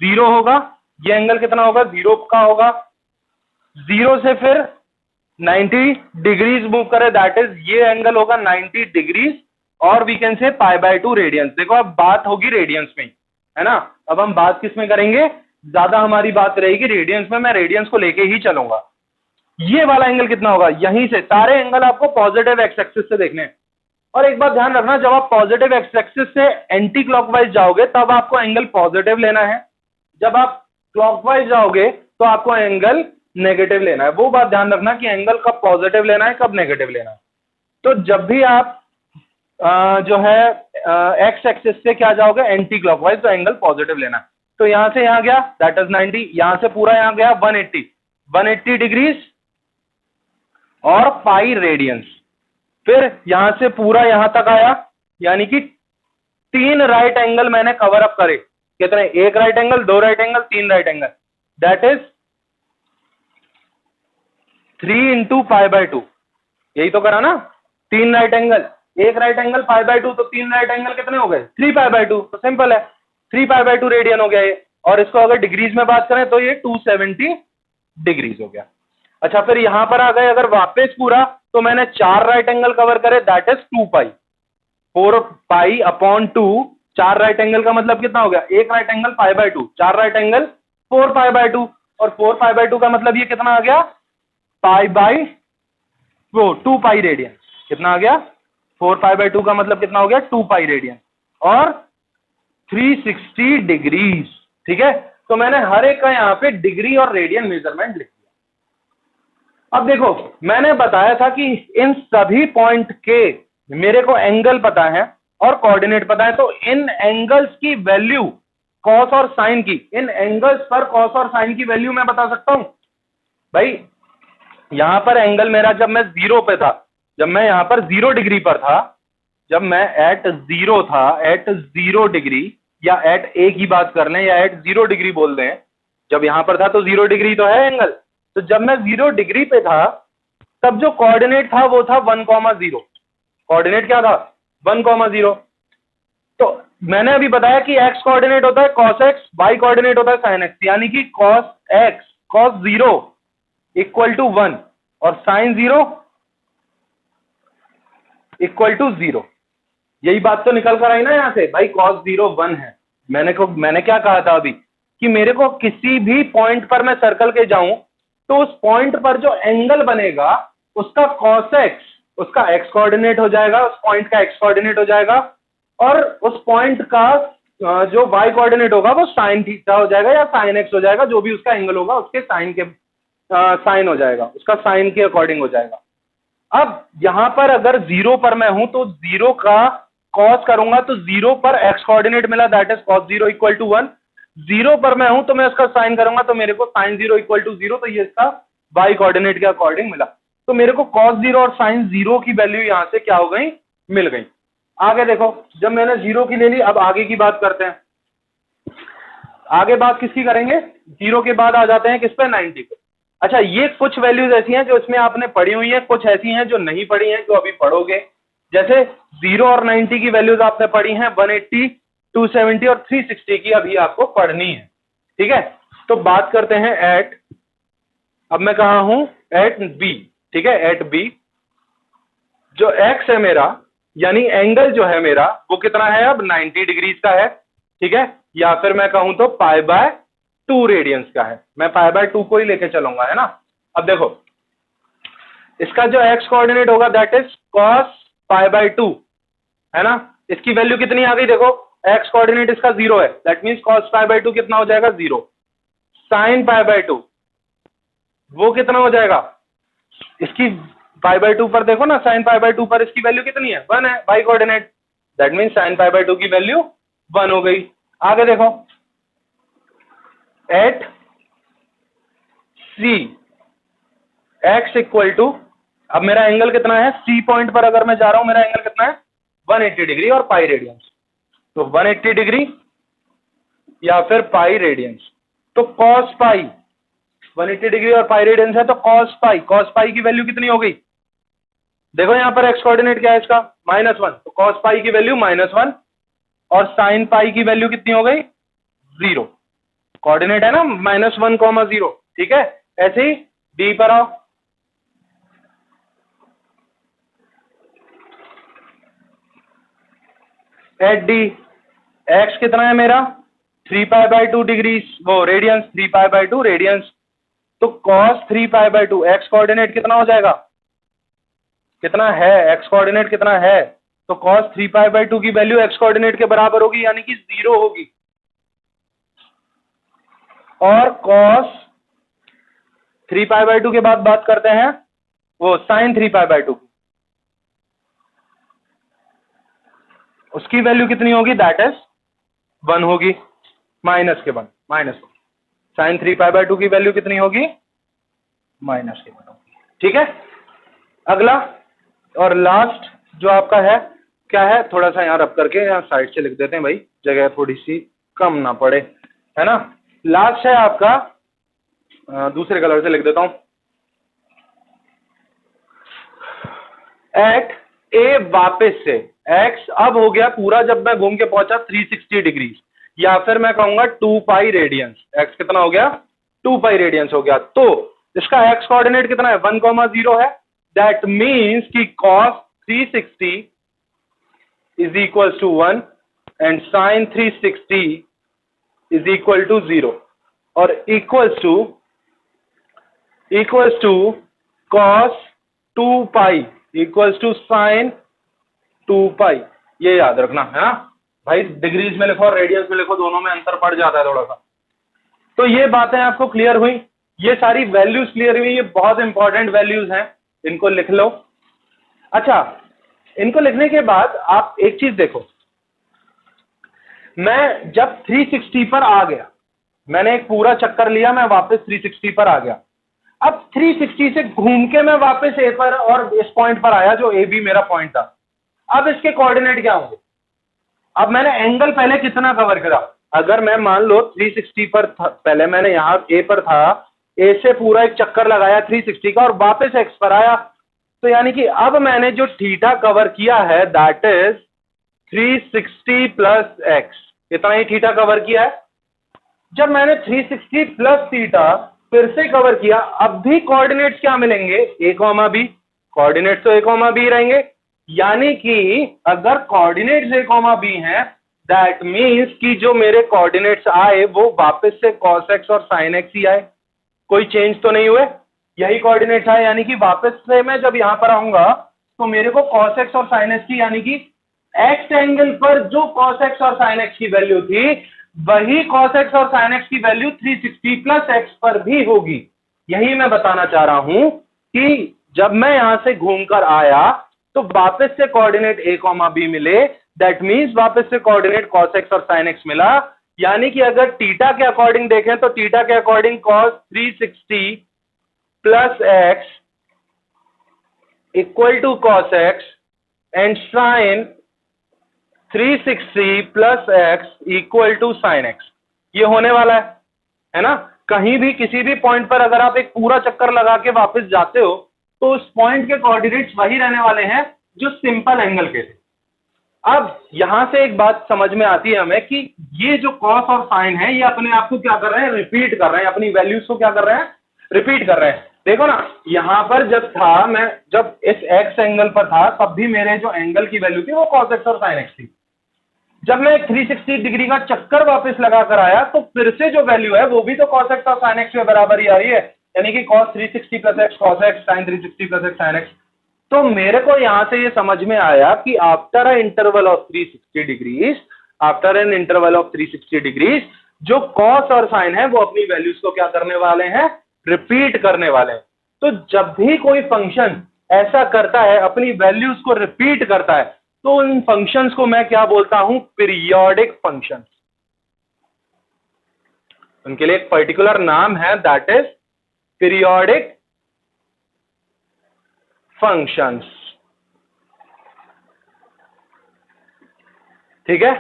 0 होगा। ये एंगल कितना होगा? 0 का होगा। 0 से फिर 90 डिग्रीज मूव करे, दैट इज ये एंगल होगा 90 डिग्रीज और वी कैन से π/2 रेडियंस। देखो अब बात होगी रेडियंस में, है ना। अब हम बात किस में करेंगे? ज्यादा हमारी बात रहेगी रेडियंस में, मैं रेडियंस को लेके ही चलूंगा। ये वाला एंगल कितना होगा? यहीं से सारे एंगल आपको पॉजिटिव एक्स एक्सिस से देखने हैं। और एक बात ध्यान रखना, जब आप पॉजिटिव एक्स एक्सिस से एंटी क्लॉकवाइज जाओगे तब आपको एंगल पॉजिटिव लेना है, जब आप क्लॉकवाइज जाओगे तो आपको एंगल नेगेटिव लेना है। वो बात ध्यान रखना कि एंगल कब पॉजिटिव लेना है, कब नेगेटिव लेना है। तो जब भी आप जो है एक्स एक्सिस से क्या जाओगे, एंटी क्लॉकवाइज, तो एंगल पॉजिटिव लेना है। तो यहां से यहां गया, दैट इज 90, यहां से पूरा यहां गया 180 डिग्रीज और पाई रेडियंस। फिर यहां से पूरा यहां तक आया, यानी कि 3 राइट एंगल मैंने कवर अप करे। कितने? 1 right angle, 2 right angle, 3 right angle, that is 3 into π/2। यही तो करा ना, 3 राइट एंगल, 1 राइट एंगल π/2, तो 3 राइट एंगल कितने हो गए? 3 π/2। तो सिंपल है, 3 π/2 रेडियन हो गया ये। और इसको अगर डिग्रीज में बात करें तो ये 270 डिग्रीज हो गया। अच्छा, फिर यहां पर आ गए अगर वापस पूरा, तो मैंने 4 राइट एंगल कवर करे, दैट इज 2π, 4π/2। 4 राइट एंगल का मतलब कितना हो गया? 1 राइट एंगल π/2, 4 राइट एंगल 4π/2, और 4π/2 का मतलब ये कितना आ गया? वो 2π रेडियन। कितना आ गया? 4π/2 का मतलब कितना हो गया? 2π रेडियन और 360 डिग्रीज। ठीक है, तो मैंने हर एक का यहां पे डिग्री और रेडियन मेजरमेंट लिख दिया। अब देखो, मैंने बताया था कि इन सभी पॉइंट के मेरे को एंगल पता है और कोऑर्डिनेट पता है, तो इन एंगल्स की वैल्यू कॉस और साइन की, इन एंगल्स पर कॉस और साइन की वैल्यू मैं बता सकता हूं। भाई यहां पर एंगल मेरा जब मैं 0 पे था, जब मैं यहां पर 0 डिग्री पर था, जब मैं एट 0 था, एट 0 डिग्री, या एट ए की बात कर लें या एट 0 डिग्री बोल दें, जब यहां पर था तो 0 डिग्री तो है एंगल। तो जब मैं 0 डिग्री पे था, तब जो कोऑर्डिनेट था वो था 1,0। कोऑर्डिनेट क्या था? 1,0। तो मैंने अभी बताया कि एक्स कोऑर्डिनेट होता है cos x, वाई कोऑर्डिनेट होता है sin x, यानी कि cos x, cos 0 equal to 1 और sin 0 इक्वल टू 0। यही बात तो निकल कर आई ना यहां से, भाई cos 0 1 है। मैंने क्या कहा था अभी कि मेरे को किसी भी पॉइंट पर मैं सर्कल के जाऊं तो उस पॉइंट पर जो एंगल बनेगा उसका cos x, उसका x कोऑर्डिनेट हो जाएगा, उस पॉइंट का x कोऑर्डिनेट हो जाएगा, और उस पॉइंट का जो y कोऑर्डिनेट होगा वो sin थीटा हो जाएगा या sin x हो जाएगा, जो भी उसका एंगल होगा उसके साइन के साइन हो जाएगा, उसका साइन के अकॉर्डिंग हो जाएगा। अब यहां पर अगर 0 पर मैं हूं तो 0 का कॉस करूंगा तो 0 पर x कोऑर्डिनेट मिला, that is cos 0 equal to 1। 0 पर मैं हूं तो मैं उसका साइन करूंगा तो मेरे को sin 0 इक्वल टू 0, तो ये इसका y कोऑर्डिनेट के अकॉर्डिंग मिला। तो मेरे को cos 0 और sin 0 की वैल्यू यहां से क्या हो गई? मिल गई। आगे देखो, जब मैंने 0 की ले ली, अब आगे की बात करते हैं। आगे बात किसकी करेंगे? 0 के बाद आ जाते हैं किस पे? 90 पे। अच्छा, ये कुछ वैल्यूज ऐसी हैं जो इसमें आपने पढ़ी हुई हैं, कुछ ऐसी हैं जो नहीं पढ़ी हैं, जो अभी पढ़ोगे। जैसे 0 और 90 की वैल्यूज आपने पढ़ी हैं, 180, 270 और 360 की अभी आपको पढ़नी है। ठीक है, तो बात करते हैं एट, अब मैं कहा हूं? At B. ठीक है, एट बी जो एक्स है मेरा, यानी एंगल जो है मेरा वो कितना है? अब 90 डिग्रीज का है। ठीक है, या फिर मैं कहूं तो π/2 रेडियंस का है। मैं π/2 को ही लेके चलूंगा, है ना। अब देखो, इसका जो x कोऑर्डिनेट होगा दैट इज cos π/2, है ना। इसकी वैल्यू कितनी आ गई? देखो, x कोऑर्डिनेट इसका 0 है, दैट मींस cos π/2 कितना हो जाएगा? 0। sin π/2 वो कितना हो जाएगा? इसकी π/2 पर देखो ना, sin π/2 पर इसकी वैल्यू कितनी है? 1 है, y coordinate, that means sin π/2 की वैल्यू 1 हो गई। आगे देखो, at C X equal to, अब मेरा एंगल कितना है? सी पॉइंट पर अगर मैं जा रहा हूं, मेरा एंगल कितना है? 180 डिग्री और पाई रेडियंस। तो 180 डिग्री या फिर पाई रेडियंस, तो cos पाई, 180 डिग्री और पाई रेडियंस है तो cos पाई की वैल्यू कितनी हो गई? देखो यहां पर x कोऑर्डिनेट क्या है इसका? -1, तो cos पाई की वैल्यू -1 और sin पाई की वैल्यू कितनी हो गई? 0। कोऑर्डिनेट है ना -1, 0। ठीक है, ऐसे ही डी पर आओ, एट डी एक्स कितना है मेरा? 3π/2 डिग्रीज, वो रेडियंस, 3π/2 रेडियंस, तो cos 3π/2 एक्स कोऑर्डिनेट कितना हो जाएगा? कितना है एक्स कोऑर्डिनेट? कितना है? तो cos 3π/2 की वैल्यू एक्स कोऑर्डिनेट के बराबर होगी, यानी कि 0 होगी। और cos 3π/2 के बाद बात करते हैं वो sin 3π/2 की, उसकी वैल्यू कितनी होगी, दैट इज 1 होगी, माइनस के 1 sin 3π/2 की वैल्यू कितनी होगी, -1 होगी। ठीक है, अगला और लास्ट जो आपका है क्या है, थोड़ा सा यहाँ रब करके यहाँ साइड से लिख देते हैं भाई, जगह थोड़ी सी कम ना पड़े, है ना। लास्ट है आपका, दूसरे कलर से लिख देता हूं, एट ए वापस से x अब हो गया पूरा, जब मैं घूम के पहुंचा 360 डिग्री, या फिर मैं कहूंगा 2π रेडियंस, x कितना हो गया, 2π रेडियंस हो गया। तो इसका x कोऑर्डिनेट कितना है, 1,0 है, दैट मीन्स कि cos 360 is equal to 1 and sin 360 is equal to 0 और equals to cos 2π equals to sin 2π। ये याद रखना है ना भाई, डिग्रीज में लिखो और रेडियंस में लिखो, दोनों में अंतर पड़ जाता है थोड़ा सा। तो ये बातें आपको क्लियर हुई, ये सारी वैल्यूज क्लियर हुई, ये बहुत इंपॉर्टेंट वैल्यूज हैं, इनको लिख लो। अच्छा, इनको लिखने के बाद आप एक चीज देखो, मैं जब 360 पर आ गया, मैंने एक पूरा चक्कर लिया, मैं वापस 360 पर आ गया, अब 360 से घूम के मैं वापस ए पर और इस पॉइंट पर आया जो ए बी मेरा पॉइंट था। अब इसके कोऑर्डिनेट क्या होंगे, अब मैंने एंगल पहले कितना कवर करा, अगर मैं मान लो 360 पर पहले मैंने यहां ए पर था, ए से पूरा एक चक्कर लगाया 360 का और वापस एक्स पर आया, तो यानी कि अब मैंने जो थीटा कवर किया है दैट इज 360 प्लस एक्स, इतना ही थीटा कवर किया है। जब मैंने 360 प्लस थीटा फिर से कवर किया, अब भी कोऑर्डिनेट्स क्या मिलेंगे, ए कॉमा बी, कोऑर्डिनेट्स तो ए कॉमा बी रहेंगे, यानी कि अगर कोऑर्डिनेट्स ए कॉमा बी हैं दैट मीन्स कि जो मेरे कोऑर्डिनेट्स आए वो वापस से cos x और sin x ही आए, कोई चेंज तो नहीं हुए, यही कोऑर्डिनेट्स आए, यानी कि वापस से मैं जब यहां पर आऊंगा तो मेरे को cos x और sin x की, यानी कि x एंगल पर जो cos x और sin x की वैल्यू थी वही cos x और sin x की वैल्यू 360 प्लस x पर भी होगी। यही मैं बताना चाह रहा हूं कि जब मैं यहां से घूमकर आया तो वापस से कोऑर्डिनेट a कॉमा बी मिले, दैट मीन्स वापस से कोऑर्डिनेट cos x और sin x मिला, यानी कि अगर थीटा के अकॉर्डिंग देखें तो थीटा के according cos 360 plus x equal to cos x and sin 360 plus x equal to sin x, ये होने वाला है ना। कहीं भी किसी भी पॉइंट पर अगर आप एक पूरा चक्कर लगा के वापस जाते हो तो उस पॉइंट के कोऑर्डिनेट्स वही रहने वाले हैं जो सिंपल एंगल के थे। अब यहां से एक बात समझ में आती है हमें कि ये जो cos और sin है ये अपने आप को क्या कर रहे हैं, रिपीट कर रहे हैं, अपनी वैल्यूज को क्या कर रहे हैं, रिपीट कर रहे हैं। देखो ना, यहां पर जब था, मैं जब इस x एंगल पर था तब भी मेरे जो एंगल की वैल्यू थी वो cos x और sin x थी। जब मैं 360 डिग्री का चक्कर वापस लगा कर आया तो फिर से जो वैल्यू है वो भी तो cos x और sin x के बराबर ही आ रही है, यानी कि cos 360 plus x cos x, sin 360 plus x sin x। तो मेरे को यहां से ये समझ में आया कि after a interval of 360 degrees, after an interval of 360 degrees जो cos और sin है वो अपनी वैल्यूज को क्या करने वाले हैं, रिपीट करने वाले हैं। तो जब भी कोई फंक्शन ऐसा करता है, अपनी वैल्यूज को रिपीट करता है, तो उन फंक्शंस को मैं क्या बोलता हूं, पीरियोडिक फंक्शंस। उनके लिए एक पर्टिकुलर नाम है दैट इज पीरियोडिक फंक्शंस। ठीक है,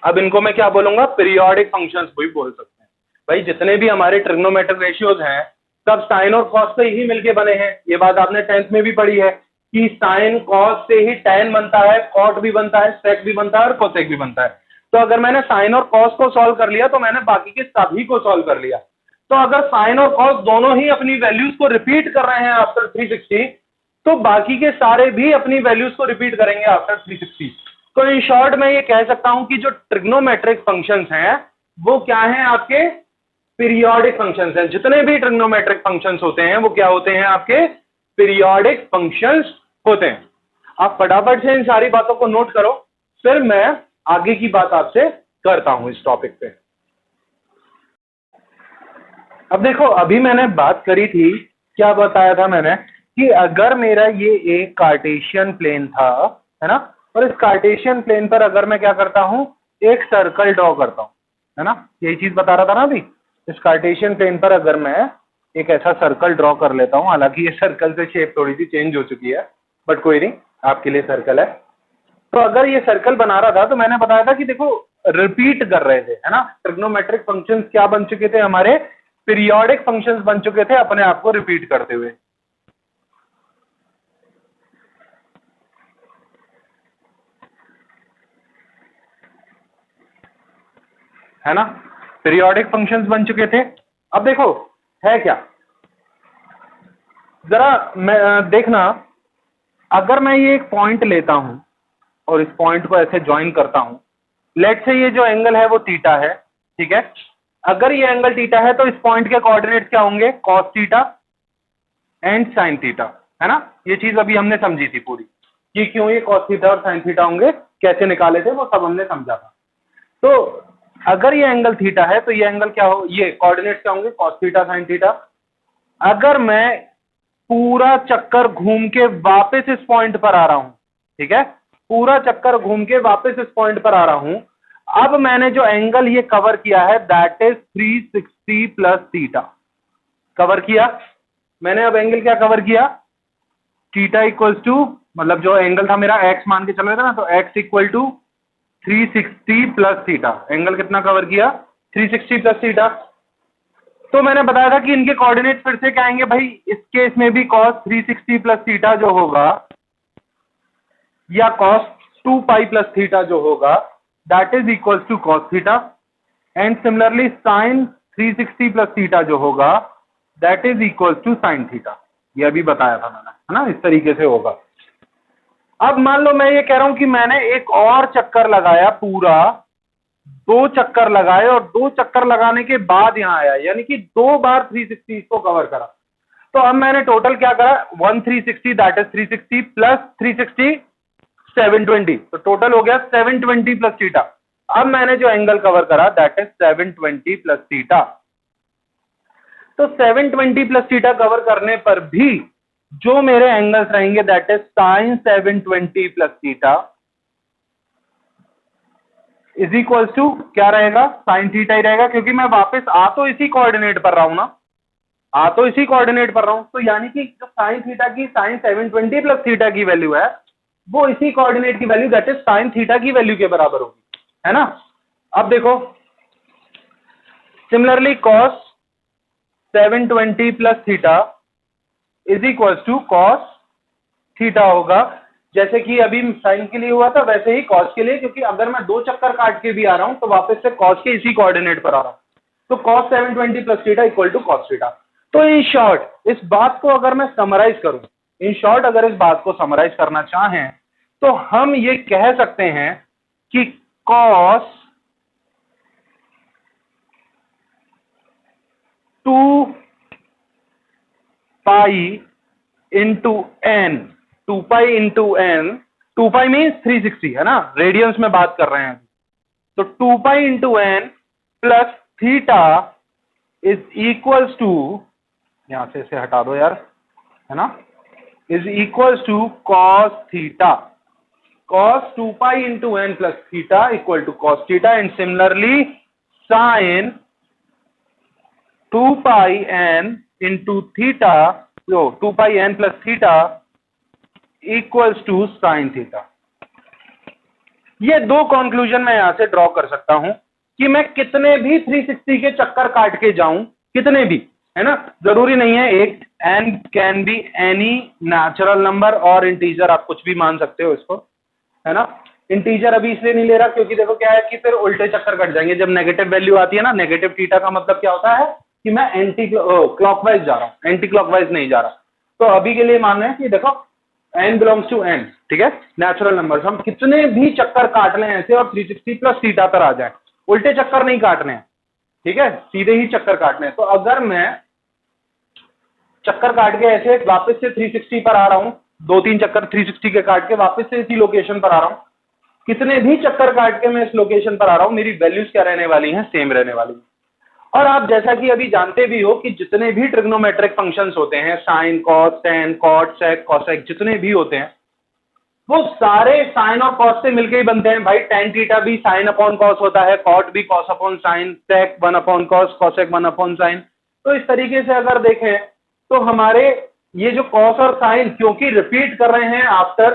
अब इनको मैं क्या बोलूंगा, पीरियोडिक फंक्शंस भी बोल सकते हैं। भाई जितने भी हमारे ट्रिग्नोमेट्रिक रेशियोज हैं सब साइन और कॉस से ही मिलके बने हैं, ये बात आपने 10th में भी पढ़ी है कि साइन कॉस से ही tan बनता है, कॉट भी बनता है, सेक भी बनता है और कोसेक भी बनता है। तो अगर मैंने साइन और कॉस को सॉल्व कर लिया तो मैंने बाकी के सभी को सॉल्व कर लिया। तो अगर साइन और कॉस दोनों ही अपनी वैल्यूज को रिपीट कर रहे हैं आफ्टर 360, तो बाकी के सारे भी अपनी वैल्यूज को रिपीट करेंगे आफ्टर 360। तो इन शॉर्ट मैं ये कह सकता हूं कि जो ट्रिग्नोमेट्रिक फंक्शंस हैं वो क्या हैं, आपके पीरियोडिक फंक्शंस हैं। जितने भी ट्रिग्नोमेट्रिक फंक्शंस होते हैं वो क्या होते हैं, आपके पीरियोडिक फंक्शंस होते हैं। आप फटाफट से इन सारी बातों को नोट करो, फिर मैं आगे की बात आपसे करता हूं इस टॉपिक पे। अब देखो, अभी मैंने बात करी थी क्या बताया था मैंने कि अगर मेरा ये एक कार्टेशियन प्लेन था, है ना, और इस कार्टेशियन प्लेन पर अगर मैं क्या करता हूँ, एक सर्कल ड्रॉ करता हूँ, है ना, यही चीज बता रहा था ना अभी। इस कार्टेशियन प्लेन पर अगर मैं एक ऐसा सर्कल ड्रॉ कर लेता हूँ, हालांकि ये सर्कल से शेप थोड़ी सी चेंज हो चुकी है, बट कोई नहीं, आपके लिए सर्कल है। तो अगर ये सर्कल बना रहा था तो मैंने बताया था कि देखो रिपीट कर रहे थे, है ना, ट्रिग्नोमेट्रिक फंक्शंस क्या बन चुके थे हमारे, पीरियोडिक फंक्शंस बन चुके थे अपने आप को रिपीट करते हुए। है ना, पीरियोडिक फंक्शंस बन चुके थे। अब देखो है क्या, जरा मैं देखना, अगर मैं ये एक पॉइंट लेता हूं और इस पॉइंट को ऐसे ज्वाइन करता हूं, लेट से ये जो एंगल है वो थीटा है, ठीक है। अगर ये एंगल थीटा है तो इस पॉइंट के कोऑर्डिनेट्स क्या होंगे, cos theta and sine theta, है ना। ये चीज अभी हमने समझी थी पूरी कि क्यों ये कॉस थीटा और साइन थीटा होंगे, कैसे निकाले थे, वो सब हमने समझा था। तो अगर ये एंगल थीटा है तो ये एंगल क्या हो, ये कोऑर्डिनेट्स क्या होंगे, कॉस थीटा साइन थीटा। अगर मैं पूरा चक्कर घूम के वापस इस पॉइंट पर आ रहा हूं, ठीक है, पूरा चक्कर घूम के वापस इस पॉइंट पर आ रहा हूं, अब मैंने जो एंगल ये कवर किया है that is 360 plus theta cover किया मैंने। अब एंगल क्या कवर किया, थीटा इक्वल्स टू, मतलब जो एंगल था मेरा एक्स मान के चल रहा था ना, तो X equal to 360 plus theta. Angle कितना कवर किया, 360 प्लस थीटा। तो मैंने बताया था कि इनके कोऑर्डिनेट फिर से क्या आएंगे भाई, इस केस में भी cos 360 प्लस थीटा जो होगा या cos 2 पाई प्लस थीटा जो होगा that is equals to cos theta, and similarly sin 360 plus theta जो होगा that is equals to sin theta. ये अभी बताया था मैंने, है ना, इस तरीके से होगा। अब मान लो मैं ये कह रहा हूं कि मैंने एक और चक्कर लगाया, पूरा 2 चक्कर लगाए और 2 चक्कर लगाने के बाद यहां आया, यानी कि 2 बार 360 को कवर करा। तो अब मैंने टोटल क्या करा, 1 360 दैट इज 360 प्लस 360 720, तो टोटल हो गया 720 प्लस थीटा। अब मैंने जो एंगल कवर करा दैट इज 720 प्लस थीटा। तो 720 प्लस थीटा कवर करने पर भी जो मेरे एंगल्स रहेंगे that is sine 720 plus theta is equal to क्या रहेगा, साइन थीटा ही रहेगा, क्योंकि मैं वापस आ तो इसी कोऑर्डिनेट पर रहा हूं ना, आ तो इसी कोऑर्डिनेट पर रहा हूं। तो यानी कि जो साइन थीटा की, साइन 720 प्लस थीटा की वैल्यू है वो इसी कोऑर्डिनेट की value that is sine theta की वैल्यू के बराबर होगी, है ना। अब देखो similarly cos 720 plus theta is equal to cos theta होगा, जैसे कि अभी साइन के लिए हुआ था वैसे ही cos के लिए, क्योंकि अगर मैं 2 चक्कर काट के भी आ रहा हूं तो वापस से cos के इसी कोऑर्डिनेट पर आ रहा हूं, तो cos 720 plus theta equal to cos theta. तो इन शॉर्ट इस बात को अगर मैं समराइज करूं, इन शॉर्ट अगर इस बात को समराइज करना चाहें तो हम ये कह सकते हैं कि cos 2 pi into N, 2 pi into N, 2 pi means 360, है ना, रेडियंस में बात कर रहे हैं। तो 2 pi into N plus theta is equals to, यहां से इसे हटा दो यार, है ना, is equals to cos theta. cos 2 pi into n plus theta equal to cos theta, and similarly sin 2 pi n into theta, so 2 pi n plus theta equals to sin theta। ये 2 conclusion मैं यहां से draw कर सकता हूं कि मैं कितने भी 360 के चक्कर काट के जाऊं, कितने भी, है ना, जरूरी नहीं है एक, n can be any natural number और इंटीजर, आप कुछ भी मान सकते हो इसको, है ना। इंटीजर अभी इसलिए नहीं ले रहा क्योंकि देखो क्या है कि फिर उल्टे चक्कर कट जाएंगे। जब नेगेटिव वैल्यू आती है ना, नेगेटिव थीटा का मतलब क्या होता है कि मैं एंटी क्लॉकवाइज जा रहा हूं, एंटी क्लॉकवाइज नहीं जा रहा। तो अभी के लिए मान रहे हैं कि देखो n बिलोंग्स टू n, ठीक है, नेचुरल नंबर, हम कितने भी चक्कर काट लें ऐसे और 360 प्लस थीटा पर आ जाए, उल्टे चक्कर नहीं काटने हैं, ठीक है, सीधे ही चक्कर काटने हैं। तो अगर मैं चक्कर काट के ऐसे वापस से 360 पर आ रहा हूं, 2-3 चक्कर 360 के काट के वापस से इसी लोकेशन पर आ रहा हूं, कितने भी चक्कर काट के मैं इस लोकेशन पर आ रहा हूं, मेरी वैल्यूज क्या रहने वाली हैं, सेम रहने वाली हैं। और आप जैसा कि अभी जानते भी हो कि जितने भी ट्रिग्नोमेट्रिक फंक्शंस होते हैं, साइन, कॉस, टेन, कॉट, सेक, कोसेक, जितने भी होते हैं वो सारे साइन और कॉस से मिलकर ही बनते हैं भाई। टेन थीटा भी साइन अपॉन कॉस होता है, कॉट भी cos upon sine, sec one upon cos, cosec one upon sine. तो इस तरीके से अगर देखें तो हमारे ये जो कॉस और साइन क्योंकि रिपीट कर रहे हैं आफ्टर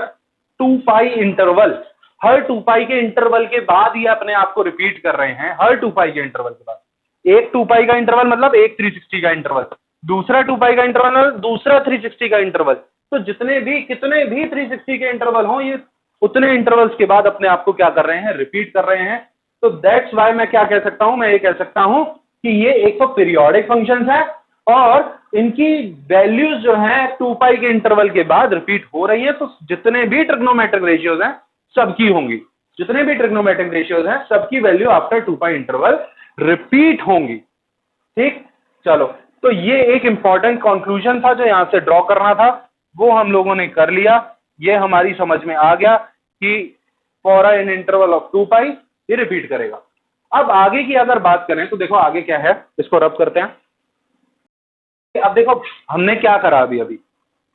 2 पाई इंटरवल, हर 2 पाई के इंटरवल के बाद ये अपने आप को रिपीट कर रहे हैं, हर 2 पाई के इंटरवल के बाद। एक 2 पाई का इंटरवल मतलब एक 360 का इंटरवल, दूसरा 2 पाई का इंटरवल मतलब दूसरा 360 का इंटरवल। तो जितने भी कितने भी 360 के इंटरवल हों, ये उतने इंटरवल्स के बाद अपने आप को क्या कर रहे हैं, रिपीट कर रहे हैं। तो दैट्स वाई मैं क्या कह सकता हूं, मैं ये कह सकता हूं कि ये एक तो पीरियोडिक फंक्शंस है और इनकी वैल्यूज जो है 2 पाई के इंटरवल के बाद रिपीट हो रही है। तो जितने भी ट्रिग्नोमेट्रिक रेशियोज हैं सबकी होंगी, जितने भी ट्रिग्नोमेट्रिक रेशियोज हैं सबकी वैल्यू आफ्टर 2 पाई इंटरवल रिपीट होंगी। ठीक, चलो, तो ये एक इंपॉर्टेंट कंक्लूजन था जो यहां से ड्रॉ करना था, वो हम लोगों ने कर लिया। ये हमारी समझ में आ गया कि फॉर एन इंटरवल ऑफ 2 पाई ये रिपीट करेगा। अब आगे की अगर बात करें तो देखो आगे क्या है, इसको रब करते हैं। अब देखो हमने क्या करा,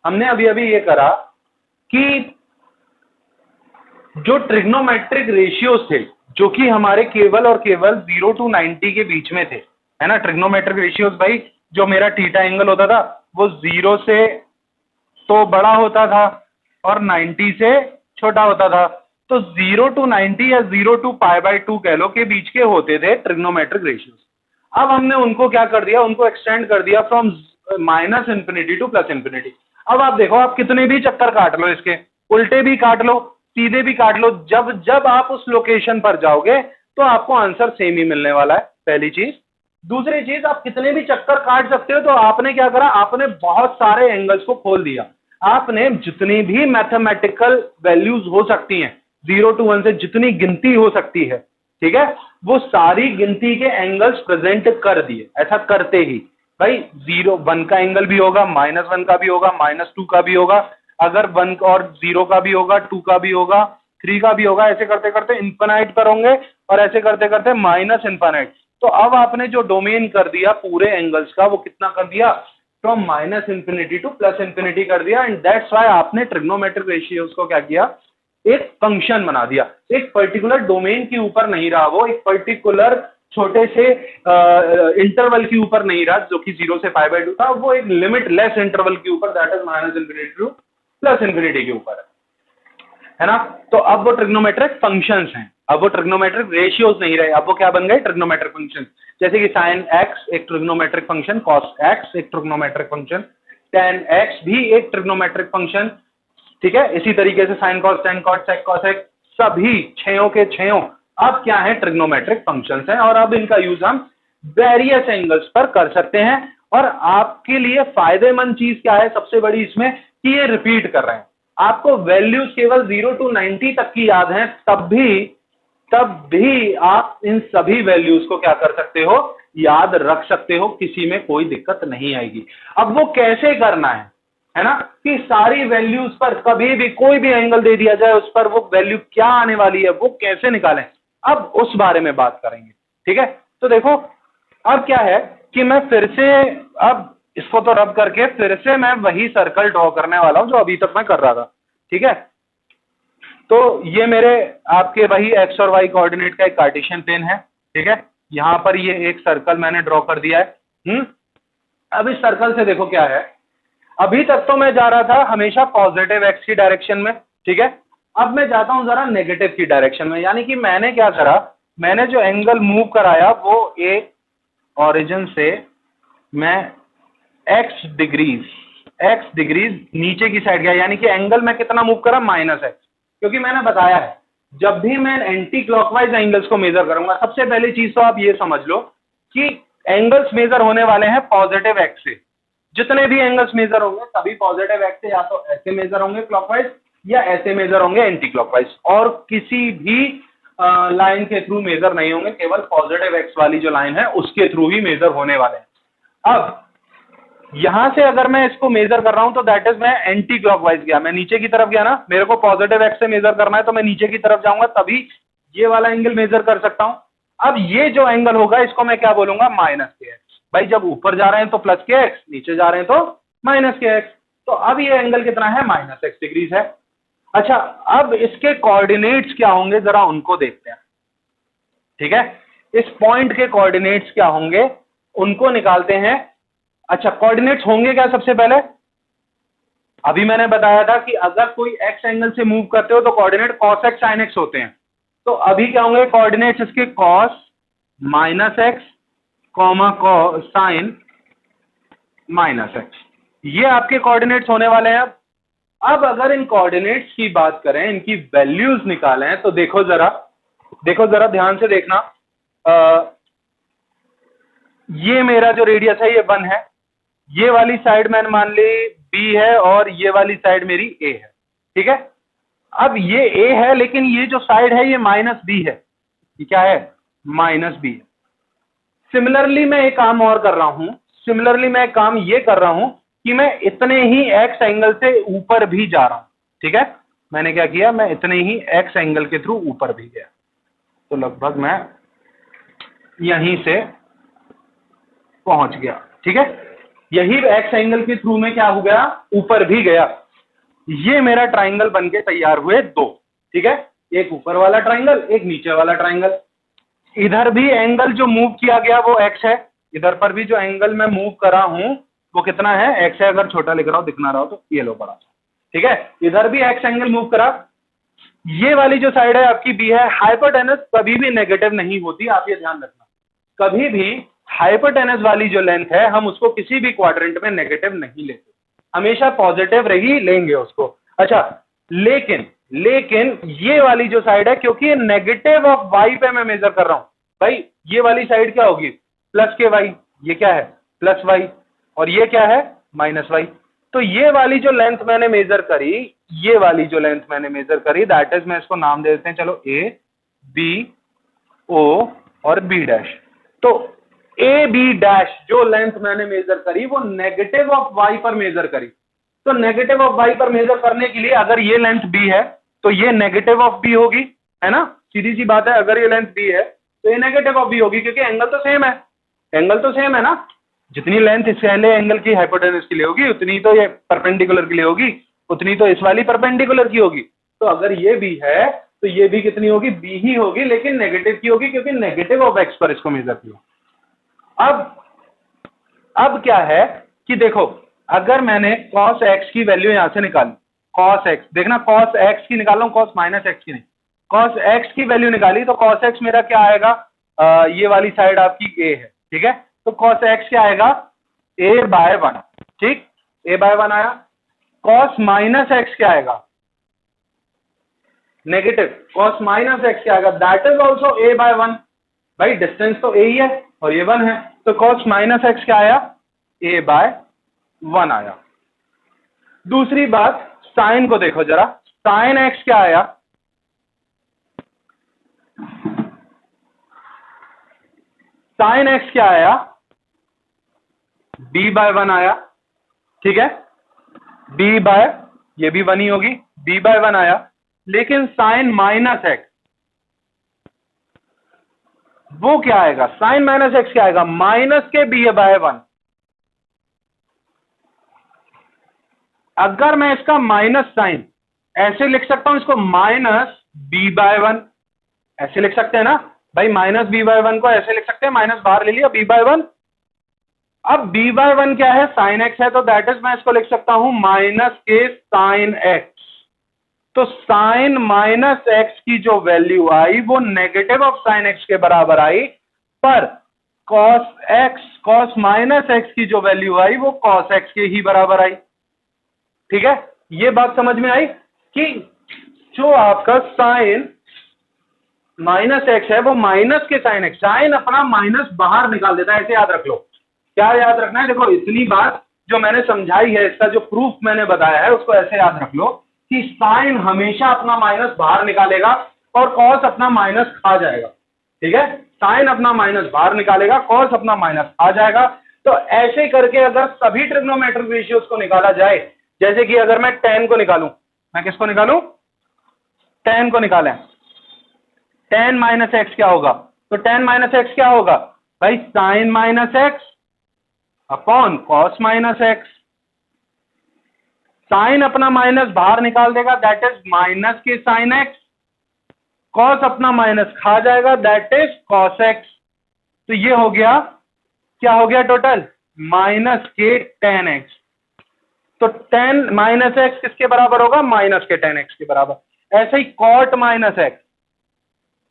हमने अभी ये करा कि जो ट्रिग्नोमेट्रिक रेशियोज थे जो कि हमारे केवल और केवल 0 to 90 के बीच में थे, है ना। ट्रिग्नोमेट्रिक रेशियोज भाई, जो मेरा थीटा एंगल होता था वो 0 से तो बड़ा होता था और 90 से छोटा होता था। तो 0 to 90 या 0 to π/2 कह लो के बीच के होते थे ट्रिग्नोमेट्रिक रेशियोज। अब हमने उनको क्या कर दिया, उनको एक्सटेंड कर दिया फ्रॉम -∞ to +∞। अब आप देखो, आप कितने भी चक्कर काट लो, इसके उल्टे भी काट लो, सीधे भी काट लो, जब जब आप उस लोकेशन पर जाओगे तो आपको आंसर सेम ही मिलने वाला है, पहली चीज। दूसरी चीज, आप कितने भी चक्कर काट सकते हो, तो आपने क्या करा, आपने बहुत सारे एंगल्स को खोल दिया। आपने जितनी भी मैथमेटिकल वैल्यूज हो सकती हैं 0 to 1 से जितनी गिनती हो सकती है, ठीक है, वो सारी गिनती के एंगल्स प्रेजेंट कर दिए। ऐसा करते ही भाई 1 का एंगल भी होगा, -1 का भी होगा, -2 का भी होगा, अगर 1 और 0 का भी होगा, 2 का भी होगा, 3 का भी होगा, ऐसे करते करते इन्फिनाइट पर होंगे और ऐसे करते करते माइनस इन्फिनाइट। तो अब आपने जो डोमेन कर दिया पूरे एंगल्स का, वो कितना कर दिया, फ्रॉम -∞ to +∞ कर दिया। एंड दैट्स वाई आपने ट्रिग्नोमेट्रिक रेशियोज को क्या किया, एक फंक्शन बना दिया। एक पर्टिकुलर डोमेन के ऊपर नहीं रहा, वो एक पर्टिकुलर छोटे से इंटरवल के ऊपर नहीं रहा जो कि 0 से π/2 था, वो एक लिमिटलेस इंटरवल के ऊपर, दैट इज -∞ to +∞ के ऊपर है ना। तो अब वो ट्रिग्नोमेट्रिक फंक्शंस हैं, अब वो ट्रिग्नोमेट्रिक रेशियोज नहीं रहे, अब वो क्या बन गए, ट्रिग्नोमेट्रिक फंक्शन। जैसे कि साइन एक्स एक ट्रिग्नोमेट्रिक फंक्शन, कॉस एक्स एक ट्रिग्नोमेट्रिक फंक्शन, टेन एक्स भी एक ट्रिग्नोमेट्रिक फंक्शन, ठीक है। इसी तरीके से sine cos, tan cot, sec cosec सभी छयों के छयों अब क्या है, ट्रिग्नोमेट्रिक फंक्शंस हैं। और अब इनका यूज हम वेरियस एंगल्स पर कर सकते हैं। और आपके लिए फायदेमंद चीज क्या है सबसे बड़ी इसमें, कि ये रिपीट कर रहे हैं। आपको वैल्यूज केवल 0 to 90 तक की याद है, तब भी आप इन सभी वैल्यूज को क्या कर सकते हो, याद रख सकते हो, किसी में कोई दिक्कत नहीं आएगी। अब वो कैसे करना है ना, कि सारी वैल्यूज पर कभी भी कोई भी एंगल दे दिया जाए, उस पर वो वैल्यू क्या आने वाली है, वो कैसे निकालें, अब उस बारे में बात करेंगे, ठीक है। तो देखो अब क्या है कि मैं फिर से अब इसको तो रब करके फिर से मैं वही सर्कल ड्रॉ करने वाला हूं जो अभी तक मैं कर रहा था, ठीक है। तो ये मेरे आपके वही एक्स और वाई कोऑर्डिनेट का एक कार्टेशियन प्लेन है, ठीक है। यहां पर ये एक सर्कल मैंने ड्रॉ कर दिया है। अब इस सर्कल से देखो क्या है, अभी तक तो मैं जा रहा था हमेशा पॉजिटिव एक्स की डायरेक्शन में, ठीक है। अब मैं जाता हूं जरा नेगेटिव की डायरेक्शन में, यानी कि मैंने क्या करा, मैंने जो एंगल मूव कराया वो एक ओरिजिन से मैं x डिग्रीज नीचे की साइड गया, यानी कि एंगल में कितना मूव करा, -x। क्योंकि मैंने बताया है जब भी मैं एंटी क्लॉकवाइज एंगल्स को मेजर करूंगा, सबसे पहली चीज तो आप ये समझ लो कि एंगल्स मेजर होने वाले हैं पॉजिटिव एक्स से। जितने भी एंगल्स मेजर होंगे सभी पॉजिटिव एक्स से, या तो ऐसे मेजर होंगे क्लॉकवाइज या ऐसे मेजर होंगे एंटी क्लॉकवाइज, और किसी भी लाइन के थ्रू मेजर नहीं होंगे, केवल पॉजिटिव एक्स वाली जो लाइन है उसके थ्रू ही मेजर होने वाले हैं। अब यहां से अगर मैं इसको मेजर कर रहा हूं तो दैट इज मैं एंटी क्लॉकवाइज गया, मैं नीचे की तरफ गया ना, मेरे को पॉजिटिव एक्स से मेजर करना है तो मैं नीचे की तरफ जाऊंगा, तभी ये वाला एंगल मेजर कर सकता हूं। अब ये जो एंगल होगा इसको मैं क्या बोलूंगा, माइनस के एक्स। भाई जब ऊपर जा रहे हैं तो प्लस के एक्स, नीचे जा रहे हैं तो माइनस के एक्स, तो अब ये एंगल कितना है, माइनस एक्स डिग्रीज है। अच्छा, अब इसके कोऑर्डिनेट्स क्या होंगे जरा उनको देखते हैं। ठीक है, इस पॉइंट के कोऑर्डिनेट्स क्या होंगे उनको निकालते हैं। अच्छा, कोऑर्डिनेट्स होंगे क्या, सबसे पहले अभी मैंने बताया था कि अगर कोई एक्स एंगल से मूव करते हो तो coordinate cos x sine x होते हैं। तो अभी क्या होंगे कोऑर्डिनेट्स इसके, cos minus x comma cos sine minus x, ये आपके कोऑर्डिनेट्स होने वाले हैं। अब अगर इन कोऑर्डिनेट्स की बात करें, इनकी वैल्यूज निकालें, तो देखो जरा ध्यान से देखना। ये मेरा जो रेडियस है ये 1 है, ये वाली साइड मैंने मान ली बी है और ये वाली साइड मेरी ए है। ठीक है, अब ये ए है लेकिन ये जो साइड है ये माइनस बी है, ये क्या है, माइनस बी है। सिमिलरली मैं एक काम और कर रहा हूं, सिमिलरली मैं एक काम ये कर रहा हूं कि मैं इतने ही एक्स एंगल से ऊपर भी जा रहा हूं। ठीक है, मैंने क्या किया, मैं इतने ही एक्स एंगल के थ्रू ऊपर भी गया, तो लगभग मैं यहीं से पहुंच गया। ठीक है, यही एक्स एंगल के थ्रू में क्या हो गया, ऊपर भी गया। ये मेरा ट्राइंगल बनके तैयार हुए दो। ठीक है, एक ऊपर वाला ट्राइंगल, एक नीचे वाला ट्राइंगल। इधर भी एंगल जो मूव किया गया वो एक्स है, इधर पर भी जो एंगल मैं मूव करा हूं वो कितना है, एक्स है। अगर छोटा लिख रहा हो, दिखना रहा हो तो ये लो बड़ा। ठीक है, इधर भी एक्स एंगल मूव करा। ये वाली जो साइड है आपकी बी है। हाइपोटेनस कभी भी नेगेटिव नहीं होती, आप ये ध्यान रखना। कभी भी हाइपोटेनस वाली जो लेंथ है हम उसको किसी भी क्वाड्रेंट में नेगेटिव नहीं लेते, हमेशा पॉजिटिव रही लेंगे उसको। अच्छा, लेकिन ये वाली जो साइड है, क्योंकि नेगेटिव ऑफ वाई पे मैं मेजर कर रहा हूं, भाई ये वाली साइड क्या होगी, प्लस के वाई, ये क्या है, प्लस वाई, और ये क्या है, माइनस वाई। तो ये वाली जो लेंथ मैंने मेजर करी, ये वाली जो लेंथ मैंने मेजर करी, दैट इज, मैं इसको नाम दे देते हैं, चलो ए बी ओ और बी डैश। तो ए बी डैश जो लेंथ मैंने मेजर करी वो नेगेटिव ऑफ वाई पर मेजर करी। तो नेगेटिव ऑफ वाई पर मेजर करने के लिए अगर ये लेंथ बी है तो ये नेगेटिव ऑफ बी होगी, है ना, सीधी सी बात है। अगर ये लेंथ बी है तो ये नेगेटिव ऑफ बी होगी, क्योंकि एंगल तो सेम है, एंगल तो सेम है ना। जितनी लेंथ इस पहले एंगल की हाइपोटेनस के लिए होगी उतनी तो ये परपेंडिकुलर के लिए होगी, उतनी तो इस वाली परपेंडिकुलर की होगी। तो अगर ये बी है तो ये भी कितनी होगी, बी ही होगी, लेकिन नेगेटिव की होगी, क्योंकि नेगेटिव ऑफ एक्स पर इसको मेजर किया। अब क्या है कि देखो, अगर मैंने cos x की वैल्यू यहां से निकाली, cos x, देखना cos x की निकाल रहा हूं, cos माइनस एक्स की नहीं, cos x की वैल्यू निकाली, तो cos x मेरा क्या आएगा, ये वाली साइड आपकी a है। ठीक है, तो cos x क्या आएगा, a/1। ठीक, a/1 आया। cos माइनस एक्स क्या आएगा, नेगेटिव, cos माइनस एक्स क्या आएगा, दैट इज ऑल्सो a/1। भाई डिस्टेंस तो a ही है और ये 1 है, तो cos माइनस एक्स क्या आया, a/1 आया। दूसरी बात, साइन को देखो जरा, साइन एक्स क्या आया, साइन एक्स क्या आया, b/1 आया। ठीक है, ये भी 1 ही होगी, b/1 आया। लेकिन साइन माइनस एक्स वो क्या आएगा, साइन माइनस एक्स क्या आएगा, माइनस के b/1। अगर मैं इसका माइनस साइन ऐसे लिख सकता हूं, इसको माइनस b/1 ऐसे लिख सकते हैं ना भाई, माइनस b/1 को ऐसे लिख सकते हैं, माइनस बाहर ले लिया, b/1। अब b/1 क्या है, साइन एक्स है, तो दैट इज मैं इसको लिख सकता हूं माइनस के साइन एक्स। तो साइन माइनस एक्स की जो वैल्यू आई वो नेगेटिव ऑफ साइन एक्स के बराबर आई, पर cos माइनस एक्स की जो वैल्यू आई वो cos एक्स के ही बराबर आई। ठीक है, ये बात समझ में आई कि जो आपका साइन माइनस एक्स है वो माइनस के साइन एक्स, साइन अपना माइनस बाहर निकाल देता है, ऐसे याद रख लो। क्या याद रखना है, देखो इतनी बात जो मैंने समझाई है, इसका जो प्रूफ मैंने बताया है उसको ऐसे याद रख लो कि साइन हमेशा अपना माइनस बाहर निकालेगा और कॉस अपना माइनस खा जाएगा। ठीक है, साइन अपना माइनस बाहर निकालेगा, कॉस अपना माइनस खा जाएगा। तो ऐसे करके अगर सभी ट्रिग्नोमेट्रिक रेशियोज को निकाला जाए, जैसे कि अगर मैं tan को निकालूं, मैं किसको निकालूं, tan को निकालें, tan माइनस एक्स क्या होगा, तो tan माइनस एक्स क्या होगा भाई, sine minus X upon cos minus X. Sine अपना माइनस बाहर निकाल देगा, दैट इज माइनस के साइन एक्स। कॉस अपना माइनस खा जाएगा, दैट इज कॉस एक्स। तो ये हो गया, क्या हो गया टोटल, माइनस के tan एक्स। तो tan माइनस एक्स किसके बराबर होगा, माइनस के tan एक्स के बराबर। ऐसे ही कॉट माइनस एक्स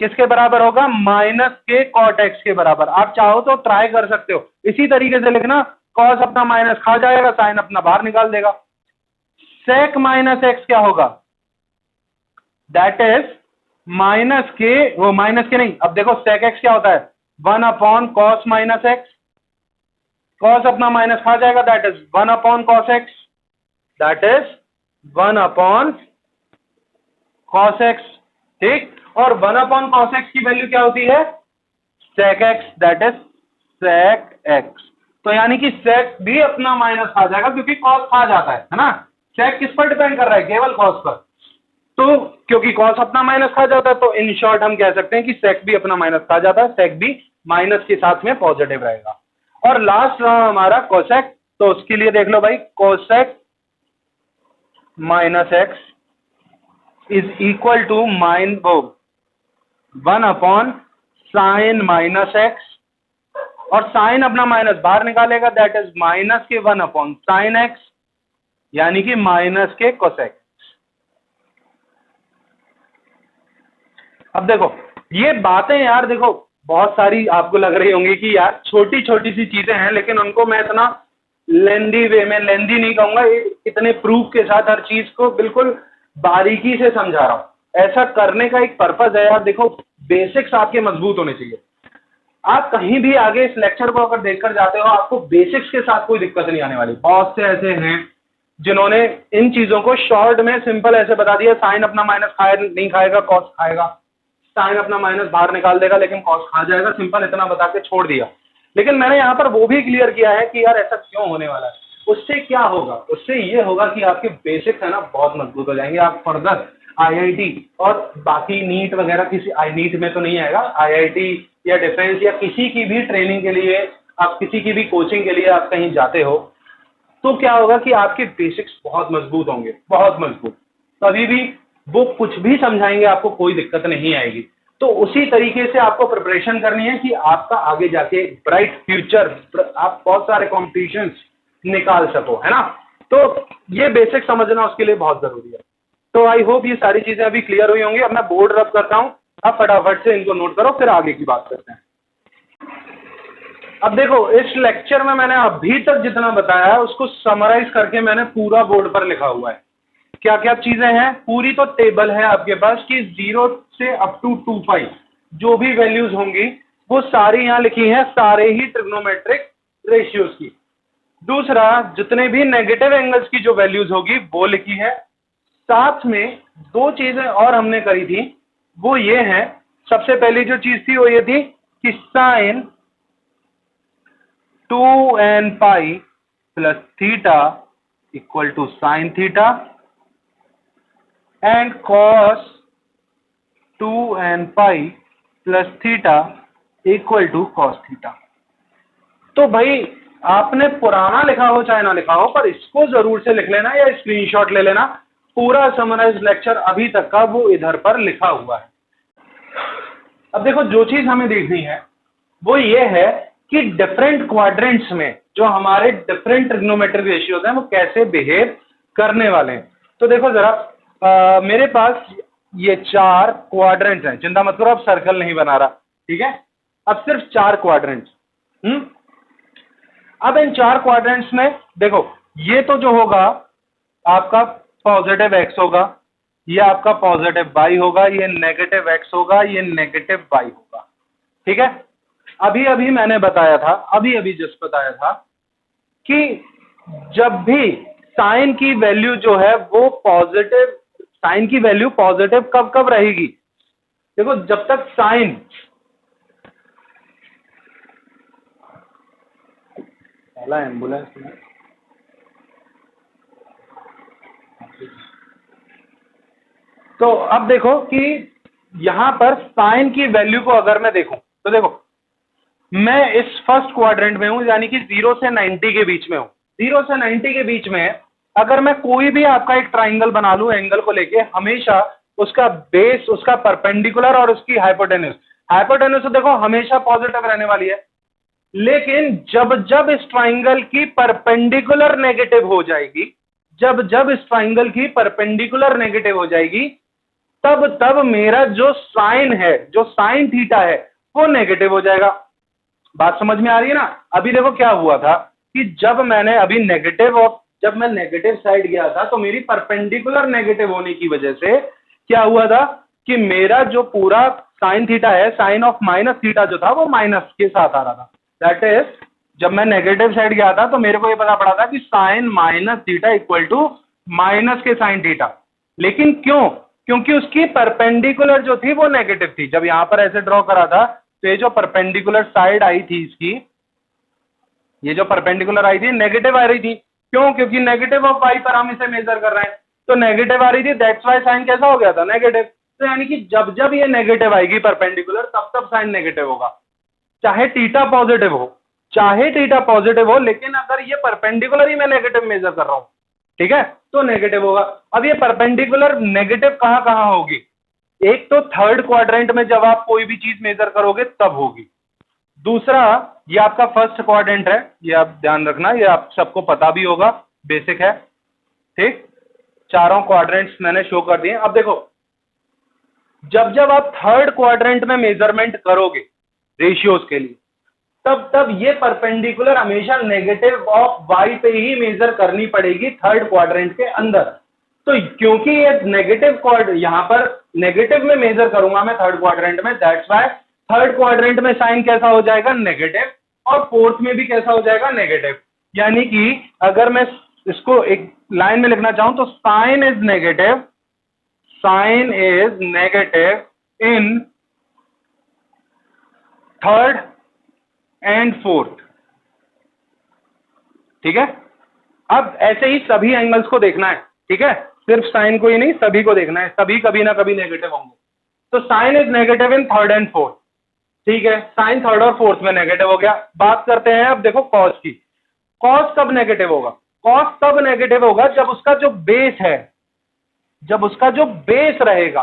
किसके बराबर होगा, माइनस के कॉट एक्स के बराबर। आप चाहो तो ट्राई कर सकते हो, इसी तरीके से लिखना, कॉस अपना माइनस खा जाएगा, साइन अपना बाहर निकाल देगा। सेक माइनस एक्स क्या होगा, दैट इज माइनस के, वो माइनस के नहीं, अब देखो सेक एक्स क्या होता है, 1 upon cos minus X. Cos अपना माइनस खा जाएगा, that is 1 upon cos X, that is 1 upon cos X. ठीक, और 1 अपॉन कॉस एक्स की वैल्यू क्या होती है, sec X, that is sec X. तो यानी कि सेक भी अपना माइनस खा जाएगा, क्योंकि कॉस खा जाता है ना। सेक किस पर डिपेंड कर रहा है, केवल कॉस पर। तो क्योंकि कॉस अपना माइनस खा जाता है, तो इन शॉर्ट हम कह सकते हैं कि सेक भी अपना माइनस खा जाता है, सेक भी माइनस के साथ में पॉजिटिव रहेगा। और लास्ट रहा हमारा कोसेक, तो उसके लिए देख लो भाई, cosec minus X is equal to 1 upon sine minus X, और साइन अपना माइनस बाहर निकालेगा, दैट इज माइनस के 1 अपॉन साइन एक्स, यानी कि माइनस के कोसेक। अब देखो ये बातें यार, देखो बहुत सारी आपको लग रही होंगी कि यार छोटी छोटी सी चीजें हैं, लेकिन उनको मैं इतना लेंदी वे में, लेंदी नहीं कहूंगा, इतने प्रूफ के साथ हर चीज को बिल्कुल बारीकी से समझा रहा हूं। ऐसा करने का एक पर्पज है यार, देखो बेसिक्स आपके मजबूत होने चाहिए। आप कहीं भी आगे इस लेक्चर को अगर देखकर जाते हो, आपको बेसिक्स के साथ कोई दिक्कत नहीं आने वाली। बहुत से ऐसे हैं जिन्होंने इन चीजों को शॉर्ट में सिंपल ऐसे बता दिया, साइन अपना माइनस खाए नहीं खाएगा, कॉस खाएगा, साइन अपना माइनस बाहर निकाल देगा लेकिन कॉस खा जाएगा, सिंपल इतना बता के छोड़ दिया। लेकिन मैंने यहां पर वो भी क्लियर किया है कि यार ऐसा क्यों होने वाला है। उससे क्या होगा, उससे ये होगा कि आपके बेसिक्स है ना बहुत मजबूत हो जाएंगे। आप फर्दर आईआईटी और बाकी नीट वगैरह, किसी नीट में तो नहीं आएगा, आईआईटी या डिफेंस या किसी की भी ट्रेनिंग के लिए, आप किसी की भी कोचिंग के लिए आप कहीं जाते हो, तो क्या होगा कि आपके बेसिक्स बहुत मजबूत होंगे, बहुत मजबूत। कभी भी वो कुछ भी समझाएंगे, आपको कोई दिक्कत नहीं आएगी। तो उसी तरीके से आपको प्रिपरेशन करनी है कि आपका आगे जाके ब्राइट फ्यूचर, आप बहुत सारे कॉम्पिटिशन्स निकाल सको, है ना। तो ये बेसिक समझना उसके लिए बहुत जरूरी है। तो आई होप ये सारी चीजें अभी क्लियर हुई होंगी। अब मैं बोर्ड रब करता हूं, आप फटाफट से इनको नोट करो, फिर आगे की बात करते हैं। अब देखो इस लेक्चर में मैंने अभी तक जितना बताया है उसको समराइज करके मैंने पूरा बोर्ड पर लिखा हुआ है। क्या क्या चीजें हैं, पूरी तो टेबल है आपके पास कि 0 से अप टू 2π जो भी वैल्यूज होंगी वो सारी यहां लिखी हैं, सारे ही ट्रिग्नोमेट्रिक रेशियोज की। दूसरा, जितने भी नेगेटिव एंगल्स की जो वैल्यूज होगी वो लिखी है। साथ में दो चीजें और हमने करी थी, वो ये है, सबसे पहली जो चीज थी वो ये थी कि sine 2nπ plus theta equal to sine theta and cos 2nπ plus theta equal to cos theta. तो भाई आपने पुराना लिखा हो चाहे ना लिखा हो, पर इसको जरूर से लिख लेना या स्क्रीनशॉट ले लेना। पूरा समराइज लेक्चर अभी तक का वो इधर पर लिखा हुआ है। अब देखो जो चीज हमें देखनी है वो ये है कि डिफरेंट क्वाड्रेंट्स में जो हमारे डिफरेंट ट्रिग्नोमेट्रिक रेशियोज हैं वो कैसे बिहेव करने वाले हैं। तो देखो जरा, मेरे पास ये 4 क्वाड्रेंट्स हैं, चिंता मत करो, अब सर्कल नहीं बना रहा, ठीक है। अब सिर्फ 4 क्वाड्रेंट्स। अब इन 4 क्वाड्रेंट्स में देखो, ये तो जो होगा आपका पॉजिटिव x होगा, ये आपका पॉजिटिव y होगा, ये नेगेटिव x होगा, ये नेगेटिव y होगा, ठीक है। अभी अभी मैंने बताया था, अभी जस्ट बताया था कि जब भी साइन की वैल्यू जो है वो पॉजिटिव, साइन की वैल्यू पॉजिटिव कब कब रहेगी, देखो जब तक साइन, पहला एम्बुलेंस में, तो अब देखो कि यहां पर साइन की वैल्यू को अगर मैं देखूं, तो देखो मैं इस फर्स्ट क्वाड्रेंट में हूं, यानी कि 0 से 90 के बीच में हूं। 0 से 90 के बीच में अगर मैं कोई भी आपका एक ट्राइंगल बना लूं एंगल को लेके, हमेशा उसका बेस, उसका परपेंडिकुलर और उसकी हाइपोटेन्यूज, हाइपोटेन्यूज तो देखो हमेशा पॉजिटिव रहने वाली है, लेकिन जब जब इस ट्राइंगल की परपेंडिकुलर नेगेटिव हो जाएगी, जब जब इस ट्राइंगल की परपेंडिकुलर नेगेटिव हो जाएगी, तब तब मेरा जो साइन है, जो साइन थीटा है, वो नेगेटिव हो जाएगा। बात समझ में आ रही है ना? अभी देखो क्या हुआ था कि जब मैंने अभी जब मैं नेगेटिव साइड गया था तो मेरी परपेंडिकुलर नेगेटिव होने की वजह से क्या हुआ था कि मेरा जो पूरा साइन थीटा है, साइन ऑफ माइनस थीटा जो था वो माइनस के साथ आ रहा था। दैट इज जब मैं नेगेटिव साइड गया था तो मेरे को ये पता पड़ा था कि sine minus theta equal to minus के साइन थीटा। लेकिन क्यों? क्योंकि उसकी परपेंडिकुलर जो थी वो नेगेटिव थी। जब यहां पर ऐसे ड्रॉ करा था तो ये जो परपेंडिकुलर साइड आई थी इसकी, ये जो परपेंडिकुलर आई थी नेगेटिव आ रही थी। क्यों? क्योंकि नेगेटिव ऑफ वाई पर हम इसे मेजर कर रहे हैं, तो नेगेटिव आ रही थी, दैट्स वाई साइन कैसा हो गया था? नेगेटिव। तो यानी कि जब जब ये नेगेटिव आएगी परपेंडिकुलर, तब तब साइन नेगेटिव होगा, चाहे थीटा पॉजिटिव हो, चाहे थीटा पॉजिटिव हो, लेकिन अगर ये परपेंडिकुलर ही मैं नेगेटिव मेजर कर रहा हूं, ठीक है, तो नेगेटिव होगा। अब ये परपेंडिकुलर नेगेटिव कहां कहां होगी? एक तो थर्ड क्वाड्रेंट में जब आप कोई भी चीज मेजर करोगे तब होगी। दूसरा, ये आपका फर्स्ट क्वाड्रेंट है, ये आप ध्यान रखना, ये आप सबको पता भी होगा, बेसिक है, ठीक। चारों क्वाड्रेंट्स मैंने शो कर दिए। अब देखो जब जब आप थर्ड क्वाड्रेंट में मेजरमेंट करोगे रेशियोज के लिए, तब तब ये परपेंडिकुलर हमेशा नेगेटिव ऑफ वाई पे ही मेजर करनी पड़ेगी थर्ड क्वाड्रेंट के अंदर। तो क्योंकि ये नेगेटिव यहां पर नेगेटिव में मेजर करूंगा मैं थर्ड क्वाड्रेंट में, दैट्स व्हाई थर्ड क्वाड्रेंट में साइन कैसा हो जाएगा? नेगेटिव, और फोर्थ में भी कैसा हो जाएगा? नेगेटिव। यानी कि अगर मैं इसको एक लाइन में लिखना चाहूं तो sine is negative, sine is negative in third and fourth, ठीक है। अब ऐसे ही सभी एंगल्स को देखना है, ठीक है, सिर्फ साइन को ही नहीं, सभी को देखना है, सभी कभी ना कभी नेगेटिव होंगे। तो sine is negative in third and fourth, ठीक है, साइन थर्ड और फोर्थ में नेगेटिव हो गया। बात करते हैं अब देखो कॉस की। कॉस कब नेगेटिव होगा? कॉस तब नेगेटिव होगा जब उसका जो बेस है, जब उसका जो बेस रहेगा,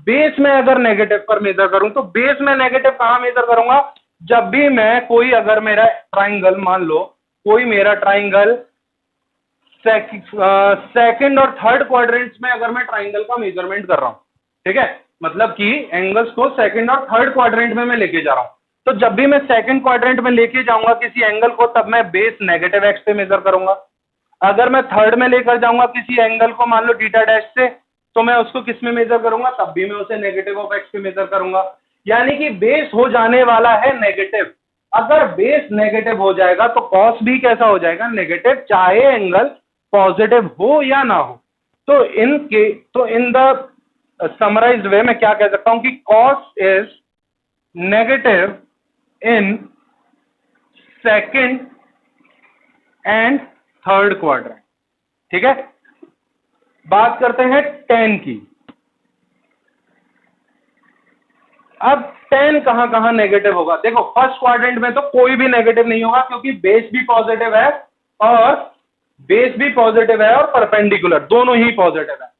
बेस में अगर नेगेटिव पर मेजर करूं, तो बेस में नेगेटिव कहां मेजर करूंगा? जब भी मैं कोई, अगर मेरा ट्राइंगल, मान लो कोई मेरा ट्राइंगल सेकंड और थर्ड क्वाड्रेंट्स में अगर मैं ट्राइंगल का मेजरमेंट कर रहा हूं, ठीक है, मतलब कि एंगल्स को सेकंड और थर्ड क्वाड्रेंट में मैं लेके जा रहा हूं, तो जब भी मैं सेकंड क्वाड्रेंट में लेके जाऊंगा किसी एंगल को, तब मैं बेस नेगेटिव एक्स पे मेजर करूंगा। अगर मैं थर्ड में लेकर जाऊंगा किसी एंगल को, मान लो थीटा डैश से, तो मैं उसको किस में मेजर करूंगा? तब भी मैं उसे नेगेटिव ऑफ एक्स पे मेजर करूंगा। यानी कि बेस हो जाने वाला है नेगेटिव। अगर बेस नेगेटिव हो जाएगा तो कॉस भी कैसा हो जाएगा? नेगेटिव, चाहे एंगल पॉजिटिव हो या ना हो। तो इन द समराइज्ड वे मैं क्या कह सकता हूं कि cos is negative in second and third quadrant, ठीक है। बात करते हैं tan की। अब tan कहां कहां नेगेटिव होगा? देखो फर्स्ट क्वाड्रेंट में तो कोई भी नेगेटिव नहीं होगा, क्योंकि बेस भी पॉजिटिव है और परपेंडिकुलर दोनों ही पॉजिटिव है।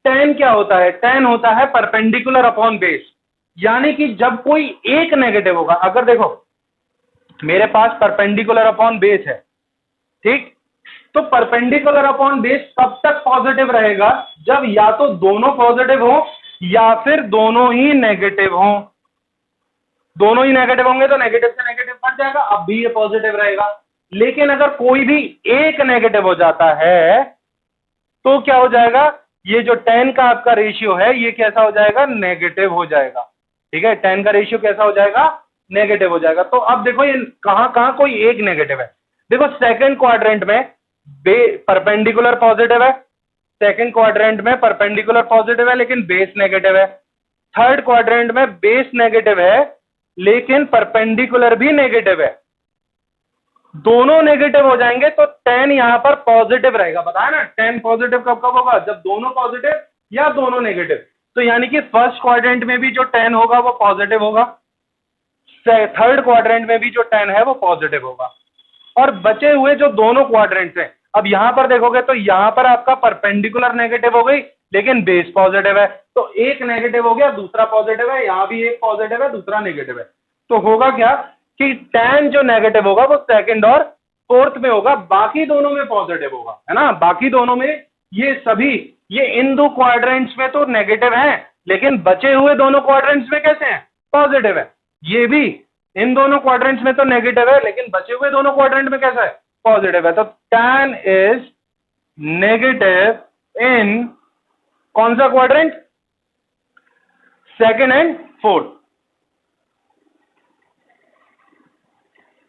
tan क्या होता है? tan होता है परपेंडिकुलर अपॉन बेस। यानी कि जब कोई एक नेगेटिव होगा, अगर देखो मेरे पास परपेंडिकुलर अपॉन बेस है, ठीक, तो परपेंडिकुलर अपॉन बेस कब तक पॉजिटिव रहेगा? जब या तो दोनों पॉजिटिव हो या फिर दोनों ही नेगेटिव हो। दोनों ही नेगेटिव होंगे तो नेगेटिव से नेगेटिव कट जाएगा, अब भी ये पॉजिटिव रहेगा। लेकिन अगर कोई भी एक नेगेटिव हो जाता है तो क्या हो जाएगा? ये जो tan का आपका रेशियो है ये कैसा हो जाएगा? नेगेटिव हो जाएगा, ठीक है। tan का रेशियो कैसा हो जाएगा? नेगेटिव हो जाएगा। तो अब देखो ये कहां कहां कोई एक नेगेटिव है। देखो सेकंड क्वाड्रेंट में परपेंडिकुलर पॉजिटिव है, सेकंड क्वाड्रेंट में परपेंडिकुलर पॉजिटिव है लेकिन बेस नेगेटिव है। थर्ड क्वाड्रेंट में बेस नेगेटिव है लेकिन परपेंडिकुलर भी नेगेटिव है। दोनों नेगेटिव हो जाएंगे तो tan यहां पर पॉजिटिव रहेगा। बताया ना, tan पॉजिटिव कब कब होगा? जब दोनों पॉजिटिव या दोनों नेगेटिव। तो यानी कि फर्स्ट क्वाड्रेंट में भी जो tan होगा वो पॉजिटिव होगा, थर्ड क्वाड्रेंट में भी जो 10 है वो पॉजिटिव होगा। और बचे हुए जो दोनों क्वाड्रेंट्स हैं, अब यहां पर देखोगे तो यहां पर आपका परपेंडिकुलर नेगेटिव हो गई लेकिन बेस पॉजिटिव है, तो एक नेगेटिव हो गया दूसरा पॉजिटिव है, यहां भी एक पॉजिटिव है दूसरा नेगेटिव है। तो होगा क्या कि 10 जो नेगेटिव होगा वो सेकंड और फोर्थ में होगा, बाकी दोनों में पॉजिटिव होगा, है ना। बाकी दोनों में ये सभी, ये इन दो क्वाड्रेंट्स में तो नेगेटिव है लेकिन बचे हुए दोनों क्वाड्रेंट्स में कैसे हैं, पॉजिटिव है। ये भी इन दोनों क्वाड्रेंट्स में तो नेगेटिव है लेकिन बचे हुए दोनों क्वाड्रेंट में कैसा है, पॉजिटिव है। तो 10 इज नेगेटिव इन कौन सा क्वाड्रेंट, सेकंड एंड फोर्थ।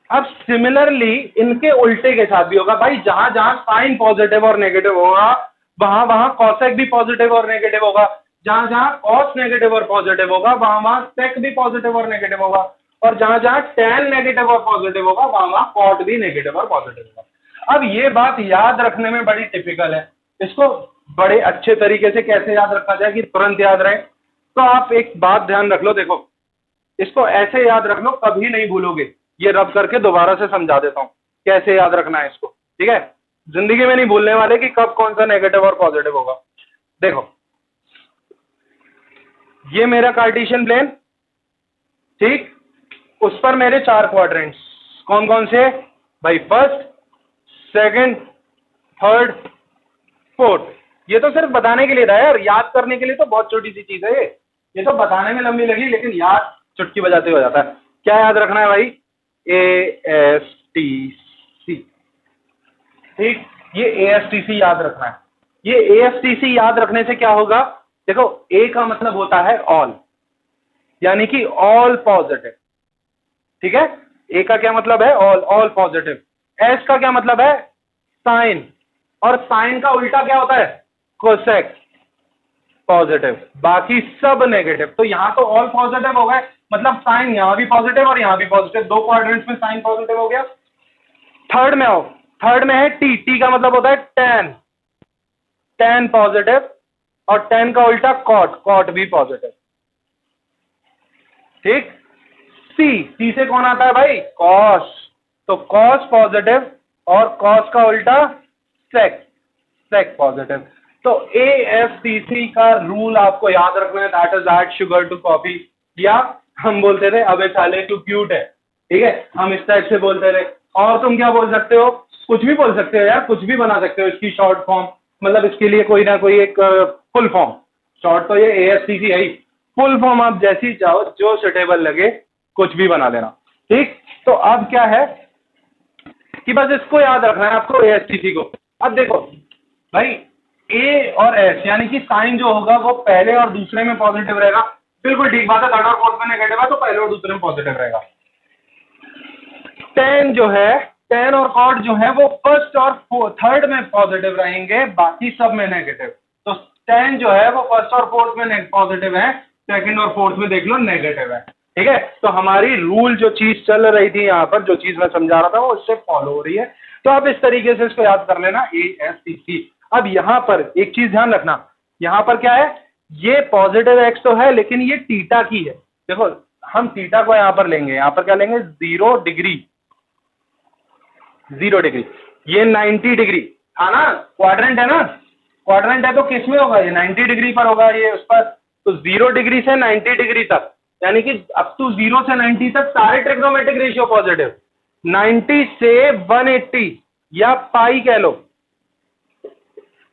अब सिमिलरली इनके उल्टे के साथ भी होगा भाई, जहां जहां साइन पॉजिटिव और नेगेटिव होगा वहां वहां कॉसेक भी पॉजिटिव और नेगेटिव होगा, जहां जहां कॉस नेगेटिव और पॉजिटिव होगा वहां वहां सेक भी पॉजिटिव और नेगेटिव होगा, और जहां जहां टैन नेगेटिव और पॉजिटिव होगा वहां वहां कॉट भी नेगेटिव और पॉजिटिव होगा। अब ये बात याद रखने में बड़ी टिपिकल है, इसको बड़े अच्छे तरीके से कैसे याद रखा जाए कि तुरंत याद रहे। तो आप एक बात ध्यान रख लो, देखो इसको ऐसे याद रख लो, कभी नहीं भूलोगे। ये रब करके दोबारा से समझा देता हूं कैसे याद रखना है इसको, ठीक है। जिंदगी में नहीं भूलने वाले कि कब कौन सा नेगेटिव और पॉजिटिव होगा। देखो ये मेरा कार्टेशियन प्लेन, ठीक, उस पर मेरे 4 क्वाड्रेंट्स कौन कौन से भाई, फर्स्ट सेकंड थर्ड फोर्थ। ये तो सिर्फ बताने के लिए था यार, याद करने के लिए तो बहुत छोटी सी चीज है ये तो बताने में लंबी लगी लेकिन याद चुटकी बजाते हो जाता है। क्या याद रखना है भाई, ASTC, ठीक, ये ASTC याद रखना है। ये ASTC याद रखने से क्या होगा, देखो A का मतलब होता है ऑल, यानी कि ऑल पॉजिटिव, ठीक है। A का क्या मतलब है, ऑल, ऑल पॉजिटिव। S का क्या मतलब है, साइन, और साइन का उल्टा क्या होता है, कोसेक, पॉजिटिव, बाकी सब नेगेटिव। तो यहां तो ऑल पॉजिटिव हो गए, मतलब साइन यहां भी पॉजिटिव और यहां भी पॉजिटिव, दो क्वाड्रेंट्स में साइन पॉजिटिव हो गया। थर्ड में आओ, थर्ड में है T, T का मतलब होता है टैन, टैन पॉजिटिव, और टैन का उल्टा कॉट, कॉट भी पॉजिटिव, ठीक। सी से कौन आता है भाई, कॉस, तो कॉस पॉजिटिव और कॉस का उल्टा सेक, सेक पॉजिटिव। तो ASTC का रूल आपको याद रखना है, that is add sugar to coffee, या हम बोलते थे अबे साले तू क्यूट है, ठीक है, हम इस टाइप से बोलते थे। और तुम क्या बोल सकते हो, कुछ भी बोल सकते हो यार, कुछ भी बना सकते हो इसकी शॉर्ट फॉर्म, मतलब इसके लिए कोई ना कोई एक फुल फॉर्म, शॉर्ट तो ये ASTC है ही, फुल फॉर्म आप जैसी चाहो जो सुटेबल लगे कुछ भी बना लेना, ठीक। तो अब क्या है कि बस इसको याद रखना है आपको, ASTC को। अब देखो भाई A और S यानी कि साइन जो होगा वो पहले और दूसरे में पॉजिटिव रहेगा, बिल्कुल ठीक बात है। थर्ड और फोर्थ में नेगेटिव है तो पहले और दूसरे में पॉजिटिव रहेगा। टैन जो है, टैन और कॉट जो है वो फर्स्ट और थर्ड में पॉजिटिव रहेंगे, बाकी सब में नेगेटिव। तो टैन जो है वो फर्स्ट और फोर्थ में पॉजिटिव है, सेकंड और फोर्थ में देख लो नेगेटिव है, ठीक है। तो हमारी रूल जो चीज चल रही थी यहाँ पर, जो चीज मैं समझा रहा था वो इससे फॉलो हो रही है। तो आप इस तरीके से इसको याद कर लेना, ASTC। अब यहां पर एक चीज ध्यान रखना, यहां पर क्या है, ये पॉजिटिव एक्स तो है लेकिन ये थीटा की है। देखो हम थीटा को यहां पर लेंगे, यहां पर क्या लेंगे, 0 डिग्री, 0 डिग्री, ये 90 डिग्री था ना, क्वाड्रेंट है ना, क्वाड्रेंट है तो किस में होगा, ये 90 डिग्री पर होगा, ये उस पर। तो 0 डिग्री से 90 डिग्री तक, यानी कि अप टू 0 से 90 तक सारे ट्रिग्नोमेट्रिक रेशियो पॉजिटिव, 90 से 180 या पाई कह लो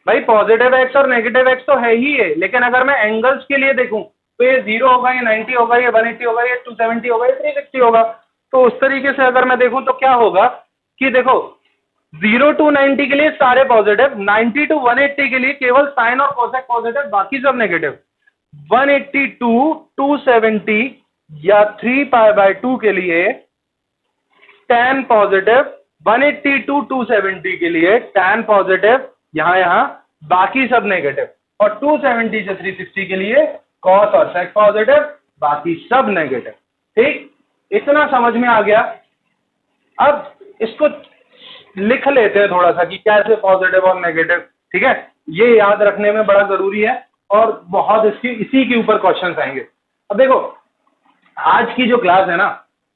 भाई, पॉजिटिव एक्स और नेगेटिव एक्स तो है ही है, लेकिन अगर मैं एंगल्स के लिए देखूं तो ये 0 होगा, ये 90 होगा, ये 180 होगा, ये 270 होगा, ये 360 होगा। तो उस तरीके से अगर मैं देखूं तो क्या होगा कि देखो 0 to 90 के लिए सारे पॉजिटिव, 90 to 180 के लिए केवल साइन और कोसेक पॉजिटिव, बाकी सब नेगेटिव। 180 to 270 या 3π/2 के लिए tan पॉजिटिव, 180 to 270 के लिए tan पॉजिटिव, यहां बाकी सब नेगेटिव, और 270 से 360 के लिए कॉस और सेक पॉजिटिव, बाकी सब नेगेटिव, ठीक। इतना समझ में आ गया। अब इसको लिख लेते हैं थोड़ा सा कि कैसे पॉजिटिव और नेगेटिव, ठीक है, ये याद रखने में बड़ा जरूरी है और बहुत इसी के ऊपर क्वेश्चंस आएंगे। अब देखो आज की जो क्लास है ना,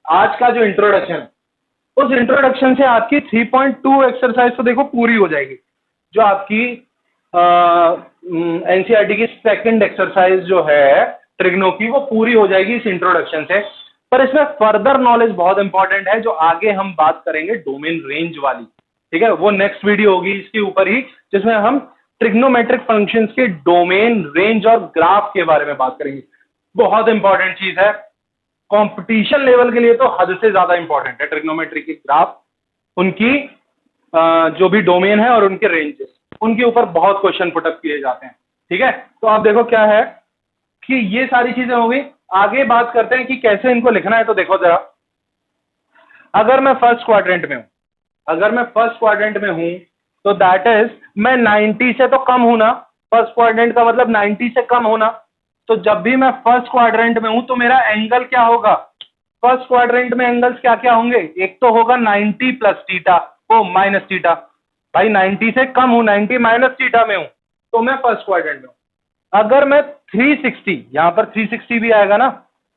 आज का जो इंट्रोडक्शन है, उस इंट्रोडक्शन से आपकी 3.2 एक्सरसाइज तो देखो पूरी हो जाएगी, जो आपकी एनसीईआरटी की सेकंड एक्सरसाइज जो है ट्रिग्नो की, वो पूरी हो जाएगी इस इंट्रोडक्शन से। पर इसमें फर्दर नॉलेज बहुत इंपॉर्टेंट है, जो आगे हम बात करेंगे डोमेन रेंज वाली, ठीक है, वो नेक्स्ट वीडियो होगी इसके ऊपर ही, जिसमें हम ट्रिग्नोमेट्रिक फंक्शंस के डोमेन रेंज और ग्राफ के बारे में बात करेंगे। बहुत इंपॉर्टेंट चीज है, कंपटीशन लेवल के लिए तो हद से ज्यादा इंपॉर्टेंट है ट्रिग्नोमेट्री की ग्राफ, उनकी जो भी डोमेन है और उनके रेंजेस, उनके ऊपर बहुत क्वेश्चन पुटअप किए जाते हैं, ठीक है। तो आप देखो क्या है कि ये सारी चीजें हो गई। आगे बात करते हैं कि कैसे इनको लिखना है। तो देखो जरा, अगर मैं फर्स्ट क्वाड्रेंट में हूं, अगर मैं फर्स्ट क्वाड्रेंट में हूं तो दैट इज मैं 90 से तो कम हूं ना, फर्स्ट क्वाड्रेंट का मतलब 90 से कम होना। तो जब भी मैं फर्स्ट क्वाड्रेंट में हूं तो मेरा एंगल क्या होगा, फर्स्ट क्वाड्रेंट में एंगल्स क्या क्या होंगे, एक तो होगा 90 प्लस थीटा, ओ माइनस थीटा। भाई 90 से कम हूं, 90 माइनस थीटा में हूं, तो मैं फर्स्ट क्वाड्रेंट में हूं। अगर मैं 360, यहां पर 360 भी आएगा ना,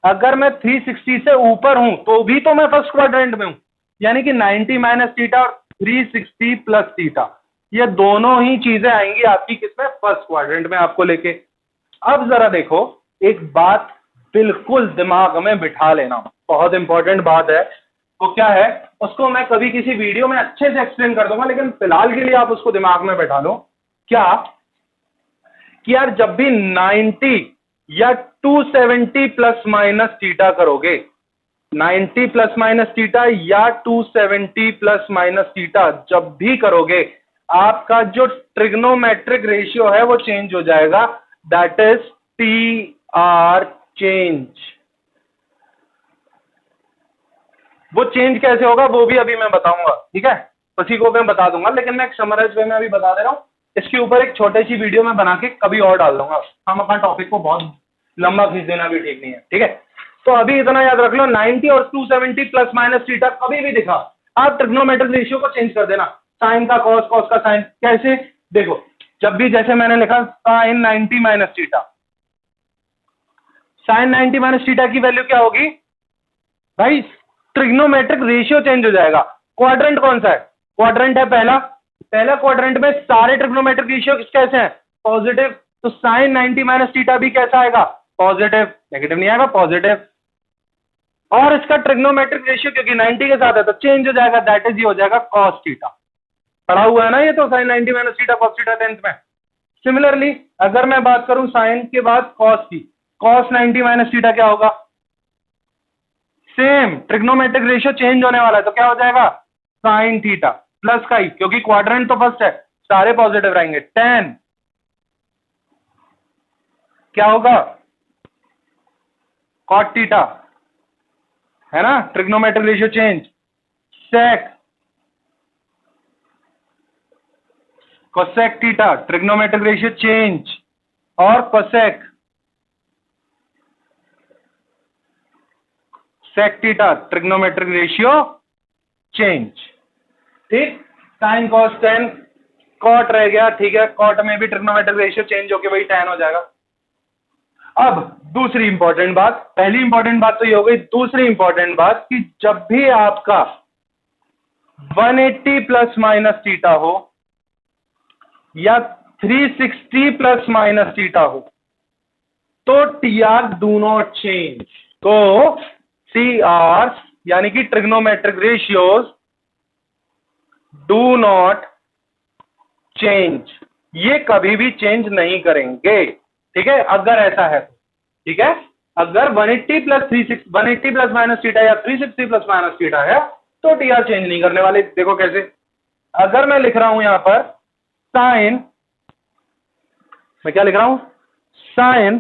अगर मैं 360 से ऊपर हूं तो भी तो मैं फर्स्ट क्वाड्रेंट में हूं, यानी कि 90 माइनस थीटा और 360 प्लस थीटा, ये दोनों ही चीजें आएंगी आपकी किसमें, फर्स्ट क्वाड्रेंट में आपको लेके। अब जरा देखो, एक बात बिल्कुल दिमाग में बिठा लेना, बहुत इंपॉर्टेंट बात है। वो क्या है, उसको मैं कभी किसी वीडियो में अच्छे से एक्सप्लेन कर दूंगा, लेकिन फिलहाल के लिए आप उसको दिमाग में बैठा लो। क्या कि यार जब भी 90 या 270 प्लस माइनस थीटा करोगे, 90 प्लस माइनस थीटा या 270 प्लस माइनस थीटा जब भी करोगे, आपका जो ट्रिग्नोमेट्रिक रेशियो है वो चेंज हो जाएगा, that is T R change. वो चेंज कैसे होगा वो भी अभी मैं बताऊंगा, ठीक है, उसी को मैं बता दूंगा, लेकिन मैं एक समराइज वे में अभी बता दे रहा हूं। इसके ऊपर एक छोटी सी वीडियो मैं बना के कभी और डाल दूंगा, हम अपना टॉपिक को बहुत लंबा खींच देना भी ठीक नहीं है, ठीक है। तो अभी इतना याद रख लो, 90 और 270 प्लस माइनस थीटा कभी भी दिखा, आप ट्रिग्नोमेट्रिक रेशियो को चेंज कर देना, साइन का कॉस, कॉस का साइन। कैसे, देखो, जब भी जैसे मैंने लिखा sine 90 minus theta, sine 90 minus theta की वैल्यू क्या होगी भाई, ट्रिग्नोमेट्रिक रेशियो चेंज हो जाएगा। क्वाड्रेंट कौन सा है, क्वाड्रेंट है पहला, पहला क्वाड्रेंट में सारे ट्रिग्नोमेट्रिक रेशियो कैसे हैं, पॉजिटिव, तो साइन 90 माइनस थीटा भी कैसा आएगा, पॉजिटिव, नेगेटिव नहीं आएगा, पॉजिटिव। और इसका ट्रिग्नोमेट्रिक रेशियो क्योंकि 90 के साथ है तो चेंज हो जाएगा, दैट इज ये हो जाएगा कॉस थीटा। पढ़ा हुआ है ना ये तो, sine 90 minus theta cos theta 10th में। सिमिलरली अगर मैं बात करूं साइन के बाद कॉस की, कॉस 90 माइनस थीटा क्या होगा, सेम ट्रिग्नोमेट्रिक रेशियो चेंज होने वाला है, तो क्या हो जाएगा, साइन थीटा प्लस का ही, क्योंकि क्वाड्रेंट तो फर्स्ट है, सारे पॉजिटिव रहेंगे, 10 क्या होगा, कॉट थीटा, है ना, trigonometric ratio change, sec cosec theta, trigonometric ratio change, और cosec sec theta, trigonometric ratio change, ठीक। साइन कॉस 10, कॉट रह गया, ठीक है, कॉट में भी ट्रिग्नोमेट्रिक रेशियो चेंज होके वही tan हो जाएगा। अब दूसरी इंपॉर्टेंट बात, पहली इंपॉर्टेंट बात तो ये हो गई, दूसरी इंपॉर्टेंट बात कि जब भी आपका 180 प्लस माइनस थीटा हो या 360 प्लस माइनस थीटा हो तो T R do not change, तो टी आर यानी कि trigonometric ratios do not change, ये कभी भी चेंज नहीं करेंगे, ठीक है, अगर ऐसा है तो, ठीक है। अगर 180 प्लस 360, 180 प्लस माइनस थीटा या 360 प्लस माइनस थीटा है तो टी आर चेंज नहीं करने वाले। देखो कैसे, अगर मैं लिख रहा हूं यहां पर साइन, मैं क्या लिख रहा हूं, साइन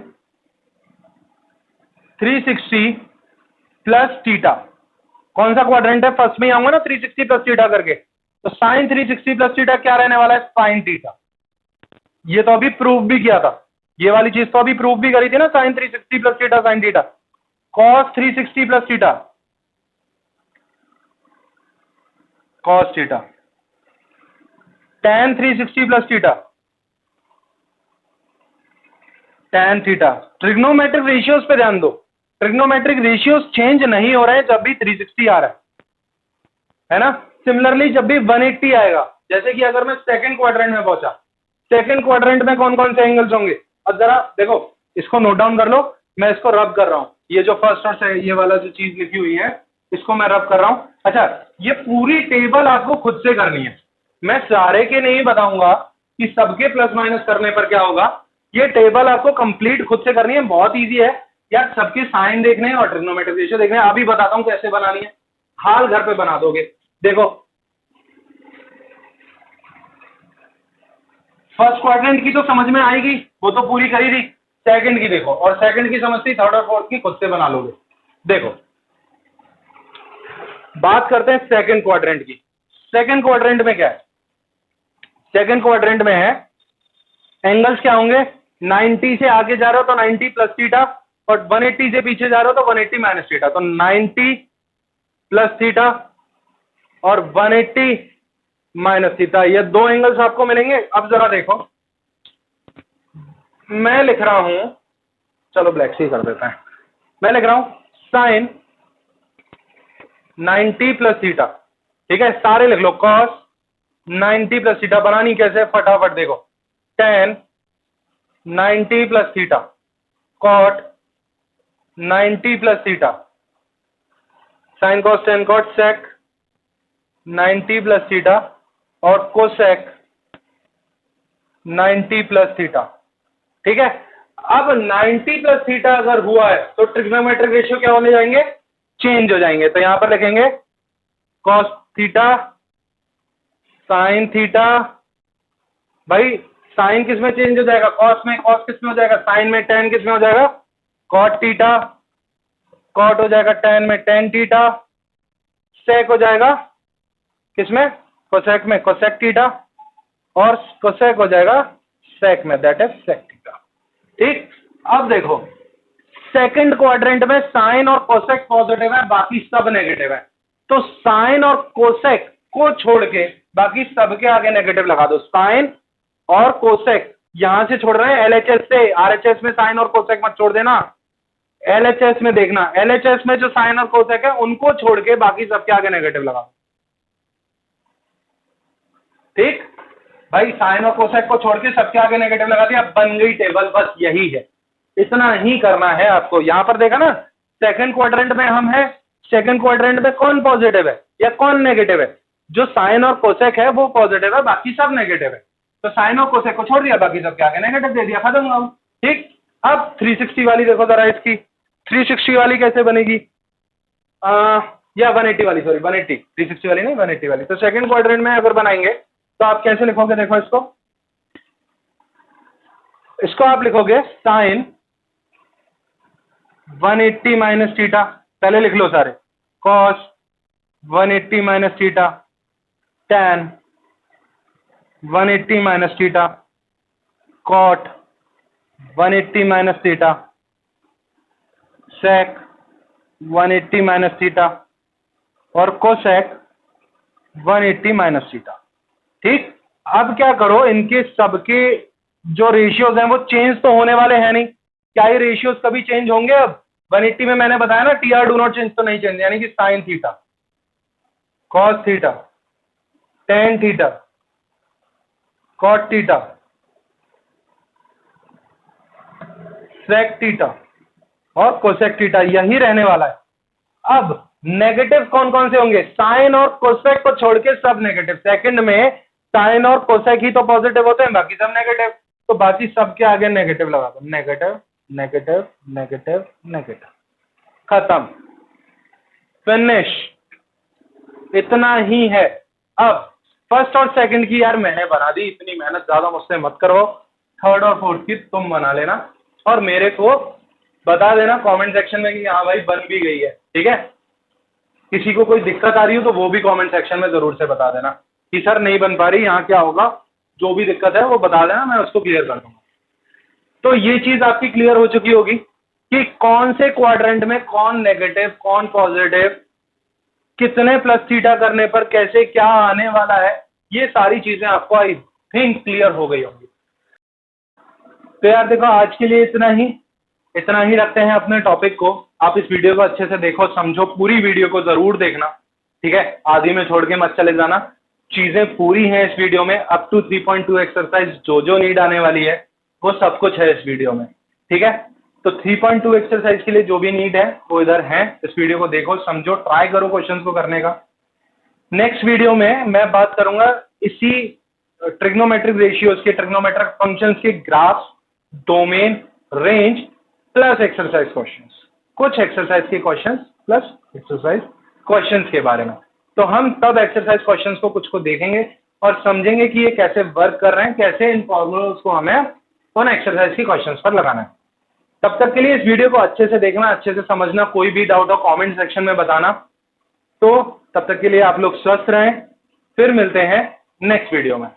360 प्लस थीटा, कौन सा क्वाड्रेंट है, फर्स्ट में आऊंगा ना 360 प्लस थीटा करके, तो साइन 360 प्लस थीटा क्या रहने वाला है, साइन थीटा। ये तो अभी प्रूव भी किया था, ये वाली चीज तो अभी प्रूव भी करी थी ना, sine 360 plus theta sine theta, cos 360 plus theta cos theta, tan 360 plus theta tan theta. Trigonometric ratios पे ध्यान दो, ट्रिग्नोमेट्रिक रेशियोज चेंज नहीं हो रहे हैं जब भी 360 आ रहा है ना। सिमिलरली जब भी 180 आएगा, जैसे कि अगर मैं सेकंड क्वाड्रेंट में पहुंचा, सेकंड क्वाड्रेंट में कौन कौन से एंगल्स होंगे, अब जरा देखो, इसको नोट डाउन कर लो, मैं इसको रब कर रहा हूं, ये जो फर्स्ट और ये वाला जो चीज लिखी हुई है इसको मैं रब कर रहा हूं। अच्छा, ये पूरी टेबल आपको खुद से करनी है, मैं सारे के नहीं बताऊंगा कि सबके प्लस माइनस करने पर क्या होगा, ये टेबल आपको कंप्लीट खुद से करनी है, बहुत इजी है यार, सबके साइन देखने हैं और ट्रिग्नोमेट्रिक रेशियो देखने हैं। अभी बताता हूं कैसे बनानी है, हाल घर पे बना दोगे। देखो, फर्स्ट क्वाड्रेंट की तो समझ में आएगी, वो तो पूरी करी थी। सेकंड की देखो, और सेकंड की समझती, थर्ड और फोर्थ की खुद से बना लोगे। देखो, बात करते हैं सेकंड क्वाड्रेंट की। सेकंड क्वाड्रेंट में क्या है, सेकंड क्वाड्रेंट में है एंगल्स क्या होंगे, 90 से आगे जा रहे हो तो 90 प्लस थीटा, और 180 से पीछे जा रहे हो तो 180 माइनस थीटा, तो 90 प्लस थीटा और 180 माइनस थीटा, ये दो एंगल्स आपको मिलेंगे। अब जरा देखो, मैं लिख रहा हूं, चलो ब्लैक से ही कर देता है, मैं लिख रहा हूं साइन 90 प्लस थीटा, ठीक है, सारे लिख लो, कॉस 90 प्लस थीटा, बनानी कैसे फटाफट देखो, tan 90 plus theta, cot 90 plus theta, sine cos tan cot sec 90 plus theta, और कोसेक 90 प्लस थीटा, ठीक है। अब 90 प्लस थीटा अगर हुआ है तो ट्रिग्नोमेट्रिक रेशियो क्या होने जाएंगे, चेंज हो जाएंगे। तो यहां पर लिखेंगे कॉस थीटा साइन थीटा, भाई साइन किस में चेंज हो जाएगा, कॉस में, कॉस किस में हो जाएगा, साइन में, टेन किस में हो जाएगा, कॉट थीटा, कॉट हो जाएगा टेन में, टेन थीटा, सेक हो जाएगा किसमें, कोसेक में, कोसेक थीटा, और कोसेक हो जाएगा सेक में, दैट इज सेक थीटा, ठीक। अब देखो, सेकंड क्वाड्रेंट में साइन और कोसेक पॉजिटिव है, बाकी सब नेगेटिव है, तो साइन और कोसेक को छोड़ के बाकी सबके आगे नेगेटिव लगा दो। साइन और कोसेक यहां से छोड़ रहे हैं एलएचएस से, आरएचएस में साइन और कोसेक मत छोड़ देना, एलएचएस में देखना, एलएचएस में जो साइन और कोसेक है उनको छोड़ के बाकी सबके आगे नेगेटिव लगा दो, ठीक भाई, साइन और कोसेक को छोड़ के सबके आगे नेगेटिव लगा दिया, बन गई टेबल, बस यही है, इतना ही करना है आपको। यहां पर देखा ना, सेकंड क्वाड्रेंट में हम है, सेकंड क्वाड्रेंट में कौन पॉजिटिव है या कौन नेगेटिव है, जो साइन और कोसेक है वो पॉजिटिव है, बाकी सब नेगेटिव है, तो साइन और कोसेक को छोड़ दिया, बाकी सबके आगे नेगेटिव दे दिया, खत्म हुआ, ठीक। अब 360 वाली देखो जरा, इसकी 360 वाली कैसे बनेगी, या 180 वाली, सॉरी 180, 360 वाली नहीं 180 वाली। तो सेकंड क्वाड्रेंट में अगर बनाएंगे तो आप कैसे लिखोगे, देखो इसको, इसको आप लिखोगे साइन 180 माइनस थीटा, पहले लिख लो सारे, cos 180 minus theta, tan 180 minus theta, cot 180 minus theta, sec 180 minus theta, और कोसेक 180 माइनस थीटा, ठीक। अब क्या करो, इनके सबके जो रेशियोज हैं वो चेंज तो होने वाले हैं नहीं, क्या ये रेशियोज कभी चेंज होंगे। अब 180 में मैंने बताया ना, T R do not change, तो नहीं चेंज, यानी कि sine theta, cos theta, tan theta, cot theta, sec theta और कोसेक थीटा, यही रहने वाला है। अब नेगेटिव कौन कौन से होंगे, साइन और कोसेक को छोड़ के सब नेगेटिव, सेकंड में साइन और कोसेक ही तो पॉजिटिव होते हैं, बाकी सब नेगेटिव, तो बाकी सबके आगे नेगेटिव लगा दो, नेगेटिव नेगेटिव नेगेटिव नेगेटिव, खत्म, फिनिश, इतना ही है। अब फर्स्ट और सेकंड की यार मैंने बना दी, इतनी मेहनत ज्यादा मुझसे मत करो, थर्ड और फोर्थ की तुम बना लेना और मेरे को बता देना कमेंट सेक्शन में कि हाँ भाई बन भी गई है, ठीक है। किसी को कोई दिक्कत आ रही हो तो वो भी कमेंट सेक्शन में जरूर से बता देना कि सर नहीं बन पा रही, यहाँ क्या होगा, जो भी दिक्कत है वो बता देना, मैं उसको क्लियर कर दूंगा। तो ये चीज आपकी क्लियर हो चुकी होगी कि कौन से क्वाड्रेंट में कौन नेगेटिव कौन पॉजिटिव, कितने प्लस थीटा करने पर कैसे क्या आने वाला है, ये सारी चीजें आपको आई थिंक क्लियर हो गई होंगी। तो यार देखो, आज के लिए इतना ही, इतना ही रखते हैं अपने टॉपिक को। आप इस वीडियो को अच्छे से देखो, समझो, पूरी वीडियो को जरूर देखना, ठीक है, आधी में छोड़ के मत चले जाना। चीजें पूरी हैं इस वीडियो में, अप टू 3.2 एक्सरसाइज जो नीड आने वाली है वो सब कुछ है इस वीडियो में, ठीक है। तो 3.2 एक्सरसाइज के लिए जो भी नीड है वो इधर है। इस वीडियो को देखो, समझो, ट्राई करो क्वेश्चंस को करने का। नेक्स्ट वीडियो में मैं बात करूंगा इसी ट्रिग्नोमेट्रिक रेशियोज के, ट्रिग्नोमेट्रिक फंक्शंस के graph, domain, range plus exercise questions, कुछ एक्सरसाइज के क्वेश्चंस प्लस एक्सरसाइज क्वेश्चंस के बारे में। तो हम तब एक्सरसाइज क्वेश्चंस को कुछ को देखेंगे और समझेंगे कि ये कैसे वर्क कर रहे हैं, कैसे इन फॉर्मूलाज को हमें उन एक्सरसाइज के क्वेश्चंस पर लगाना है। तब तक के लिए इस वीडियो को अच्छे से देखना, अच्छे से समझना, कोई भी डाउट हो कमेंट सेक्शन में बताना। तो तब तक के लिए आप लोग स्वस्थ रहें, फिर मिलते हैं नेक्स्ट वीडियो में।